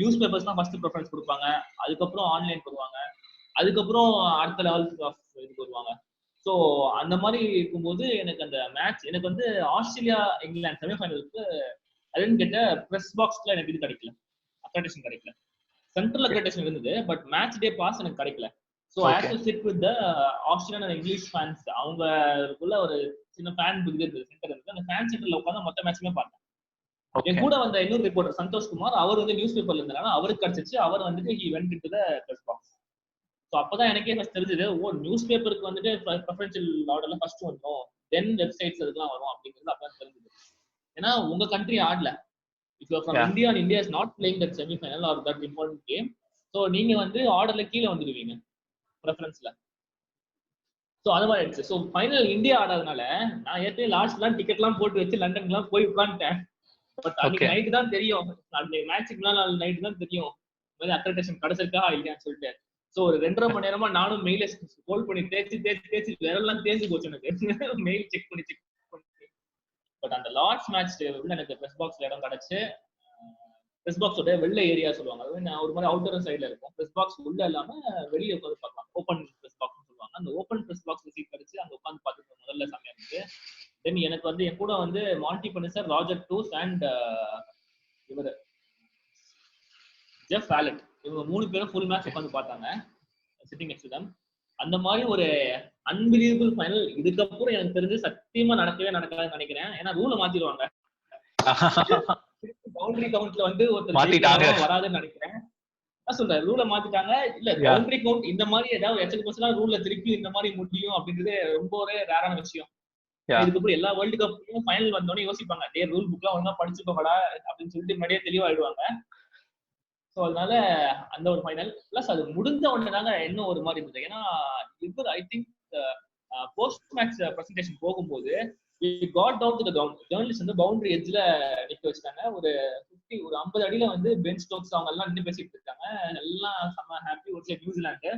[SPEAKER 3] news papers தான் ஃபர்ஸ்ட் ப்ரிஃபரன்ஸ் கொடுப்பாங்க, அதுக்கப்புறம் ஆன்லைன் வருவாங்க, அதுக்கப்புறம் அடுத்த லெவலுக்கு இதுக்கு வருவாங்க. ஸோ அந்த மாதிரி இருக்கும்போது எனக்கு அந்த மேட்ச், எனக்கு வந்து ஆஸ்திரேலியா இங்கிலாந்து செமிஃபைனலுக்கு அதுன்னு கேட்ட ப்ரெஸ் பாக்ஸ்ல எனக்கு இது கிடைக்கல, அக்ரெடிடேஷன் கிடைக்கல. சென்ட்ரல் அக்ரெடிடேஷன் இருந்தது, பட் மேட்ச் டே பாஸ் எனக்கு கிடைக்கல. So I have to sit with the Australian and English fans. அவங்களுக்குள்ள ஒரு சின்ன ஃபேன் இது இருந்தது, சென்டர் இருந்தது. அந்த ஃபேன் சென்டர்ல உட்காந்து மொத்த மேட்சுமே பார்த்தேன். என் கூட வந்த இன்னொரு ரிப்போர்ட்டர் சந்தோஷ் குமார், அவர் வந்து நியூஸ் பேப்பர்ல இருந்தாலும் அவருக்கு கிடைச்சிச்சு. அவர் வந்துட்டு he went into the press box. So அப்பதான் எனக்கே ஃபர்ஸ்ட் தெரிஞ்சது, நியூஸ் பேப்பருக்கு வந்துட்டு ப்ரெஃபரன்ஷியல் ஆர்டர்ல ஃபர்ஸ்ட் வந்துடும், தென் வெப்சைட்ஸ் அதுக்கெல்லாம் வரும் அப்படிங்கிறது அப்பதான் தெரிஞ்சது. ஏன்னா உங்க கண்ட்ரி ஆடல. If you from India and India is not playing that semifinal or that important game, so நீங்க வந்து ஆர்டர்ல கீழே வந்துடுவீங்க ப்ரெஃபரன்ஸ்ல. ஸோ அது மாதிரி ஆயிடுச்சு. ஸோ ஃபைனல் இந்தியா ஆடாதனால நான் ஏற்கனவே லாஸ்ட்லாம் டிக்கெட்லாம் போட்டு வச்சு லண்டன்லாம் போய் உட்காந்துட்டேன். பட் அன்னைக்கு நைட்டு தான் தெரியும், அந்த மேட்சுக்கு முன்னாள் நைட்டு தான் தெரியும் அக்ரெடிடேஷன் கிடைச்சிருக்கா இல்லையான்னு சொல்லிட்டு. ஸோ ஒரு 2.5 மணி நேரமா நானும் மெயில ஸ்க்ரோல் பண்ணி தேய்ச்சி விரல்லாம் தேய்ச்சி போச்சு எனக்கு மெயில் செக் பண்ணி. பட் அந்த லார்ட்ஸ் மேட்ச் உள்ள எனக்கு பிரஸ் பாக்ஸ்ல இடம் கிடைச்சு, பிரஸ் பாக்ஸோட வெள்ள ஏரியா சொல்லுவாங்க, அது ஒரு மாதிரி அவுட்டர் சைட்ல இருக்கும். பிரஸ் பாக்ஸ் உள்ள இல்லாம வெளியே உட்காந்து பார்க்கலாம், ஓப்பன் பிரஸ் பாக்ஸ் சொல்லுவாங்க. அந்த ஓப்பன் பிரஸ் பாக்ஸ்ல சீட் கிடைச்சு அங்க உட்காந்து பார்த்துட்டு முதல்ல சமயம் இருக்கு. தென் எனக்கு வந்து என் கூட வந்து மாண்டி பனிசர், ராஜர் டூஸ் அண்ட் இவர் ஜெஃப் ஆலட், இவங்க 3 பேரும் ஃபுல் மேட்ச் உட்காந்து பார்த்தாங்க சிட்டிங் நெக்ஸ்ட் டு தம். அந்த மாதிரி ஒரு அன்பிலீவபிள் ஃபைனல் இதுக்கப்புறம் எனக்கு தெரிஞ்சு சத்தியமா நடக்காதுன்னு நினைக்கிறேன். ஏன்னா ரூலை மாத்திடுவாங்க, பவுண்டரி கவுண்ட்ல வந்து ஒருத்தர் வராதுன்னு நினைக்கிறேன். சொல்றேன் ரூலை மாத்திட்டாங்க. இல்ல பவுண்டரி கவுண்ட் இந்த மாதிரி ஏதாவது எச்சரிக்கை ரூல்ல திருப்பி இந்த மாதிரி முடியும் அப்படின்றது ரொம்ப ஒரு ரேரான விஷயம். இதுக்கப்புறம் எல்லா வேர்ல்டு கப்லயும் ஃபைனல் வந்தோடனே யோசிப்பாங்க, அதே ரூல் புக்லாம் ஒழுங்கா படிச்சுக்கோடா அப்படின்னு சொல்லிட்டு முன்னாடியே தெளிவாயிடுவாங்க. ஸோ அதனால அந்த ஒரு ஃபைனல் பிளஸ் அது முடிஞ்ச உடனே தாங்க என்ன ஒரு மாதிரி இருந்தது. ஏன்னா இவர் I think post match presentation போகும்போது got down to the ground, journalist வந்து பவுண்டரி எட்ஜ்ல நிக்க வச்சுட்டாங்க. ஒரு 50 அடியில வந்து பென் ஸ்டோக்ஸ் அவங்க எல்லாம் நின்று பேசிட்டு இருக்காங்க, எல்லாம் செம்ம ஹாப்பி. ஒரு சைடு நியூசிலாந்து.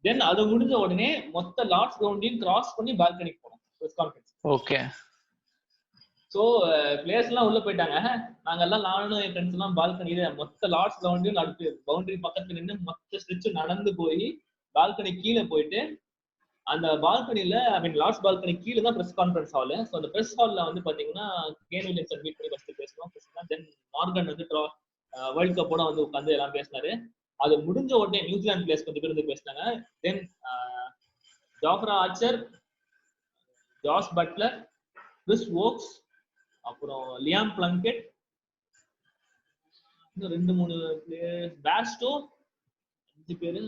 [SPEAKER 3] தென் அது முடிஞ்ச உடனே மொத்த லார்ட்ஸ் கிரவுண்டையும் கிராஸ் பண்ணி பால்கனிக்கு போனோம் press conference.
[SPEAKER 1] Okay.
[SPEAKER 3] So players எல்லாம் உள்ள போயிட்டாங்க, நாங்க எல்லாம் நானும் என் ஃப்ரெண்ட்ஸ் எல்லாம் பால்கனியில மொத்த லார்ட்ஸ் கிரவுண்டையும் நடுத்து பவுண்டரி பக்கத்துல நின்று மொத்த ஸ்ட்ரெச் நடந்து போய் பால்கனி கீழே போயிட்டு அந்த பால்கனில லார்ட்ஸ் பால்கனி கீழே தான் பிரஸ் கான்ஃபரன்ஸ் ஹால். ஸோ அந்த பிரஸ் ஹால்ல வந்து பாத்தீங்கன்னா கேன் வில்லியம்சன் மீட் பண்ணி ஃபர்ஸ்ட் பேசணும். தென் மார்கன் வந்து வேர்ல்ட் கப்போட வந்து உட்காந்து எல்லாம் பேசினாரு. அது முடிஞ்ச உடனே நியூசிலாந்து பிளேயர்ஸ் கொஞ்சம் பேர் வந்து பேசினாங்க. Then Jofra Archer, Jos Buttler, Chris Woakes, அப்புறம் லியாம் பிளங்கெட், இன்னும் 2-3 பிளேயர்ஸ், பேஸ்டோ, 5 பேரு.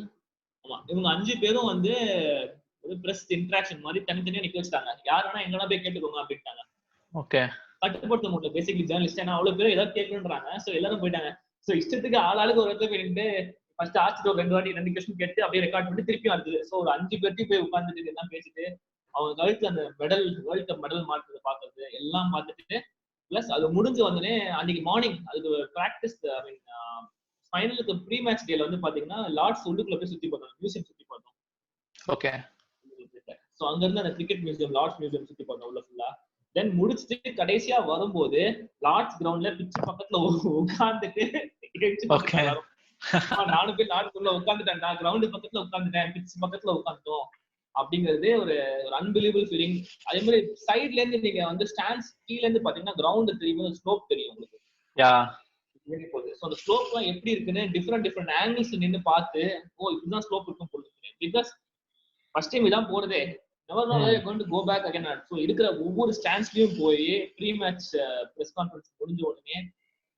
[SPEAKER 3] ஆமா, இவங்க 5 பேரும் வந்து ஒரு பிரஸ் இன்டராக்ஷன் மாதிரி தனித்தனியா நிக்க வச்சுட்டாங்க. யார் வேணா எங்கன்னா போய் கேட்டுக்கோங்க அப்படின்ட்டாங்க.
[SPEAKER 1] ஓகே.
[SPEAKER 3] கட்டுப்படுத்த முடியல பேசிக்கலி ஜேர்னலிஸ்ட், ஏன்னா அவ்வளவு பேர் ஏதாவது கேட்கணுன்றாங்க. ஸோ எல்லாரும் போயிட்டாங்க. ஸோ இஷ்டத்துக்கு ஆளுக்கு ஒரு இடத்துல போயிட்டு ஃபர்ஸ்ட் ஆச்சுட்டு ஒரு 2 கொஸ்டின் கேட்டு அப்படியே ரெக்கார்ட் பண்ணி திருப்பி வருது. ஸோ ஒரு 5 பேர்த்தையும் போய் உட்காந்துட்டு எல்லாம் பேசிட்டு அவங்க கழுத்து அந்த மெடல் வேர்ல்ட் கப் மெடல் மாட்டுறது பாக்குறது எல்லாம் பார்த்துட்டு பிளஸ் அது முடிஞ்சு வந்தோடனே அன்னைக்கு மார்னிங் அதுக்கு ப்ராக்டிஸ் ஃபைனலுக்கு ப்ரீ மேட்ச் டேல வந்து பாத்தீங்கன்னா லார்ட்ஸ் உள்ளுக்குள்ள போய் சுத்தி பார்த்தோம், மியூசியம் சுத்தி பார்த்தோம்.
[SPEAKER 1] ஓகே.
[SPEAKER 3] ஸோ அங்க இருந்து அந்த கிரிக்கெட் மியூசியம், லார்ட்ஸ் மியூசியம் சுத்தி பார்த்தோம் உள்ள ஃபுல்லா. தென் முடிச்சுட்டு கடைசியா வரும்போது லார்ட்ஸ் கிரவுண்ட்ல பிச்சு பக்கத்துல உட்காந்துட்டு நானும் போய் லார்ட்ஸ்குள்ள உட்காந்துட்டேன், நான் கிரவுண்டு பக்கத்துல உட்காந்துட்டேன், பிச்சு பக்கத்துல உட்காந்துட்டோம் அப்படிங்கிறது ஒரு அன்பிலீவபிள் ஃபீலிங். அதே மாதிரி சைட்ல இருந்து நீங்க வந்து ஸ்டாண்ட்ஸ் கீழ இருந்து பாத்தீங்கன்னா கிரவுண்ட் தெரியும், ஸ்லோப் தெரியும் உங்களுக்கு. ஸோ அந்த ஸ்லோப் எல்லாம் எப்படி இருக்குன்னு டிஃப்ரெண்ட் ஆங்கிள்ஸ் நின்று பார்த்து இப்படிதான் ஸ்லோப் இருக்கும் போல. பிகாஸ் ஃபர்ஸ்ட் டைம் இதான் போறதே, never no where going to go back again. So இருக்கிற ஒவ்வொரு ஸ்டாண்ட்ஸ்லயும் போய் ப்ரீ மேட்ச் பிரஸ் கான்ஃபரன்ஸ் முடிஞ்ச உடனே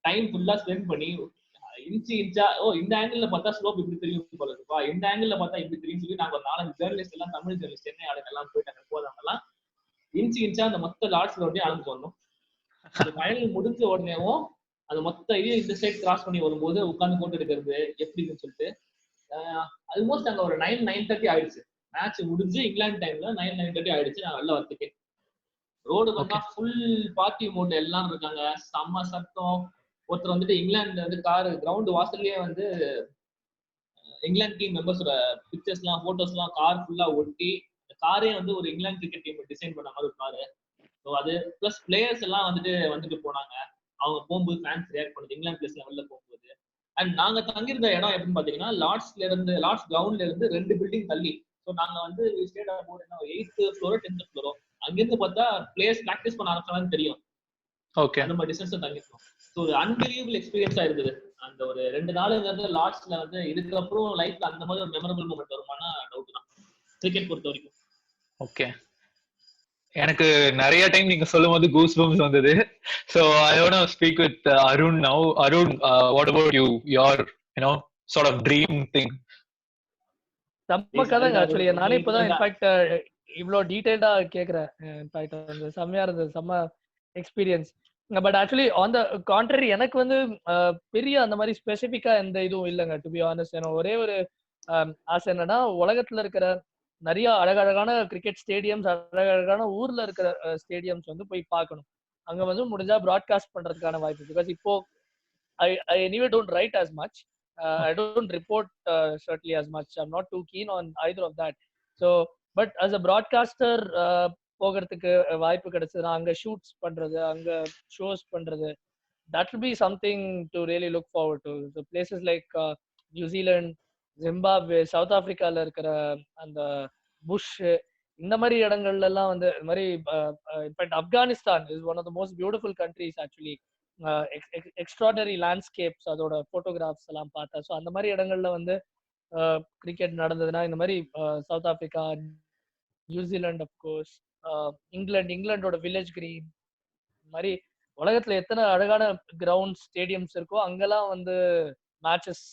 [SPEAKER 3] டைம் ஃபுல்லா ஸ்பெண்ட் பண்ணி இன்ச்சா இந்த ஆங்கிள் பார்த்தா ஸ்லோப் இப்படி தெரியும் போல இருக்குப்பா, இந்த ஆங்கிள் பார்த்தா இப்படி தெரியும் சொல்லி நாங்க ஒரு 4 ஜேர்னலிஸ்ட் எல்லாம், தமிழ் ஜேர்னலிஸ்ட், சென்னை ஆளுங்க எல்லாம் போயிட்டாங்க. போதவங்க எல்லாம் இன்ச்சா அந்த மொத்த லார்ட்ஸ்ல உடனே அளந்து வரணும். அந்த ஃபைனல் முடிஞ்ச உடனேவும் அந்த மொத்த இதையும் இந்த சைட் கிராஸ் பண்ணி வரும்போது உட்காந்து போட்டு எடுக்கிறது எப்படின்னு சொல்லிட்டு ஆல்மோஸ்ட் அங்க ஒரு 9:30 ஆயிடுச்சு. மேட்ச் முடிஞ்சு இங்கிலாந்து டைம்ல 9:30 ஆயிடுச்சு. நான் வெளில வரதுக்கு ரோடு வந்தா ஃபுல் பார்ட்டி மோட் எல்லாம் இருக்காங்க, செம்ம சத்தம். ஒருத்தர் வந்துட்டு இங்கிலாந்து வந்து கார் கிரவுண்ட் வாசல்லையே வந்து இங்கிலாந்து டீம் மெம்பர்ஸோட பிக்சர்ஸ் எல்லாம் போட்டோஸ் எல்லாம் கார் ஃபுல்லா ஒட்டி, காரே வந்து ஒரு இங்கிலாந்து கிரிக்கெட் டீம் டிசைன் பண்ண மாதிரி ஒரு காரு. ஸோ அது பிளஸ் பிளேயர்ஸ் எல்லாம் வந்துட்டு போனாங்க. அவங்க போகும்போது ஃபேன்ஸ் ரியாக்ட் பண்ணுது இங்கிலாந்து பிளேஸ்ல வெளில போகும்போது. அண்ட் நாங்க தங்கியிருந்த இடம் எப்படின்னு பாத்தீங்கன்னா லார்ட்ஸ் கிரவுண்ட்ல இருந்து 2 பில்டிங் தள்ளி. ஸோ நாங்க வந்து state board 8th fluoro 10th fluoro, அங்கிருந்து பார்த்தா பிளேயர்ஸ் பிராக்டிஸ் பண்ண ஆரம்பிச்சாலும் தெரியும். ஓகே. அந்த மாதிரி டிஸ்டன்ஸ் தங்கிருக்கோம். ஸோ ஒரு அன்பிலீவபிள் எக்ஸ்பீரியன்ஸா இருந்தது அந்த ஒரு 2 நாளுங்கிறது. லார்ட்ஸ்ல வந்து இதுக்கப்புறம் லைஃப்ல அந்த மாதிரி ஒரு மெமரபிள் மூமெண்ட் வருமானா டவுட் தான் கிரிக்கெட் பொறுத்த வரைக்கும்.
[SPEAKER 1] ஓகே. எனக்கு நிறைய டைம் நீங்க சொல்லும் போது கூஸ் பம்ப்ஸ் வந்தது. So I want to speak with Arun now. Arun, what about you? Your sort of dream thing.
[SPEAKER 2] செம்ம கதைங்க ஆக்சுவலி. நானே இப்பதான் இன்ஃபேக்ட் இவ்வளோ டீடைல்டா கேட்குறேன். இன்ஃபேக்ட் அந்த செம்மையா இருந்தது, செம்ம experience. But actually on the contrary எனக்கு வந்து பெரிய அந்த மாதிரி ஸ்பெசிஃபிக்கா எந்த இதுவும் இல்லைங்க. டு பி ஆனஸ்ட், எனக்கு ஒரே ஒரு ஆசை என்னன்னா, உலகத்துல இருக்கிற நிறைய அழகழகான கிரிக்கெட் ஸ்டேடியம்ஸ், அழகழகான ஊர்ல இருக்கிற ஸ்டேடியம்ஸ் வந்து போய் பார்க்கணும். அங்க வந்து முடிஞ்சா ப்ராட்காஸ்ட் பண்றதுக்கான வாய்ப்பு. பிகாஸ் இப்போ I anyway don't write as much. I don't report certainly as much. I'm not too keen on either of that. So, but as a broadcaster, போகிறதுக்கு வாய்ப்பு கிடைச்சதுன்னா அங்க ஷூட்ஸ் பண்றது, அங்க ஷோஸ் பண்றது, that will be something to really look forward to. So places like New Zealand, Zimbabwe, South Africaல இருக்கிற அந்த push, இந்த மாதிரி இடங்கள்ல எல்லாம் வந்து இந்த மாதிரி in fact Afghanistan is one of the most beautiful countries actually. Extraordinary landscapes, அதோட போட்டோகிராஃப்ஸ் எல்லாம் பார்த்தா. ஸோ அந்த மாதிரி இடங்கள்ல வந்து கிரிக்கெட் நடந்ததுன்னா இந்த மாதிரி சவுத் ஆப்பிரிக்கா, நியூசிலாந்து, அப்கோர்ஸ் இங்கிலாண்டோட வில்லேஜ் கிரீன், இந்த மாதிரி உலகத்துல எத்தனை அழகான கிரவுண்ட் ஸ்டேடியம்ஸ் இருக்கோ அங்கெல்லாம் வந்து மேட்சஸ்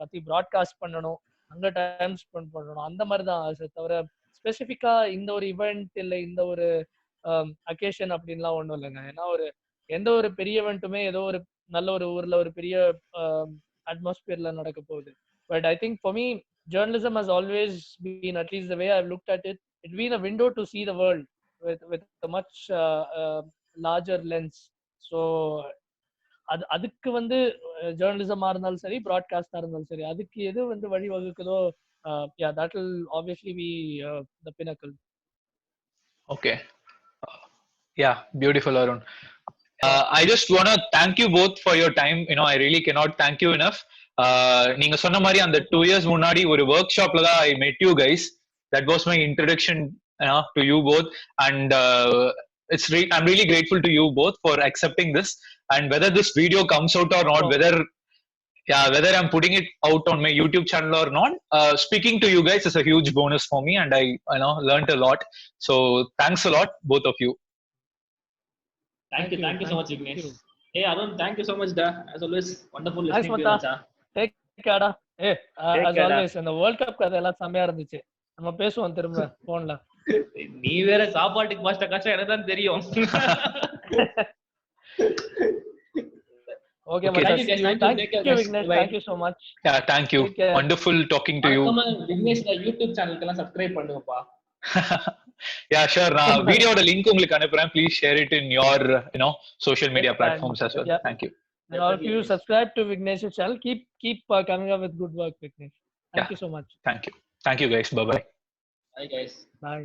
[SPEAKER 2] பத்தி ப்ராட்காஸ்ட் பண்ணணும், அங்க டைம் ஸ்பெண்ட் பண்ணணும். அந்த மாதிரி தான் ஆசை தவிர ஸ்பெசிஃபிக்கா இந்த ஒரு இவெண்ட் இல்லை இந்த ஒரு அக்கேஷன் அப்படின்லாம் ஒன்றும் இல்லைங்க. ஏன்னா ஒரு எந்த ஒரு பெரிய இவெண்ட்டுமே ஏதோ ஒரு நல்ல ஒரு ஊர்ல ஒரு பெரிய அட்மாஸ்பியர்ல நடக்க போகுது. But I think for me journalism has always been, at least the way I've looked at it, it's been a window to see the world with a much larger lens. So அதுக்கு வந்து ஜேர்னலிசமா இருந்தாலும் சரி, ப்ராட்காஸ்டா இருந்தாலும் சரி, அதுக்கு எது வந்து வழி வகுக்குதோ, yeah, that will obviously be the pinnacle.
[SPEAKER 1] Okay. Yeah, beautiful, Arun. I just want to thank you both for your time. I really cannot thank you enough. நீங்க சொன்ன மாதிரி அந்த 2 years முன்னாடி ஒரு ஒர்க் ஷாப்ல தான் I met you guys. That was my introduction to you both, and I'm really grateful to you both for accepting this. And whether this video comes out or not, whether I'm putting it out on my YouTube channel or not, speaking to you guys is a huge bonus for me, and I learned a lot. So thanks a lot, both of you.
[SPEAKER 3] Thank you so much, Vignesh. Hey Arun, thank you so much, da. As always, wonderful listening to you, Macha.
[SPEAKER 2] Take care, da. Hey, as always, இந்த world cup கதை எல்லாம் செமையா இருந்துச்சு. நம்ம பேசுவோம் திரும்ப போன்ல.
[SPEAKER 3] நீ வேற சாப்பாட்டுக்கு பாஸ்டா கஷ்டம் எனக்கு தான் தெரியும்.
[SPEAKER 2] Okay, thank you Vignesh. Thank you so much.
[SPEAKER 1] Yeah, thank you. Wonderful talking to you.
[SPEAKER 3] Vignesh da YouTube channel ku subscribe பண்ணுங்கப்பா.
[SPEAKER 1] Yeah, sure. வீடியோட லிங்க் உங்களுக்கு அனுப்புறேன். Please share it in your social media platforms as well. Thank you.
[SPEAKER 2] And all of you subscribe to Vignesh's channel. Keep coming up with good work, Vignesh. Thank you so much.
[SPEAKER 1] Thank you guys. Bye bye.
[SPEAKER 3] Bye guys.
[SPEAKER 2] Bye.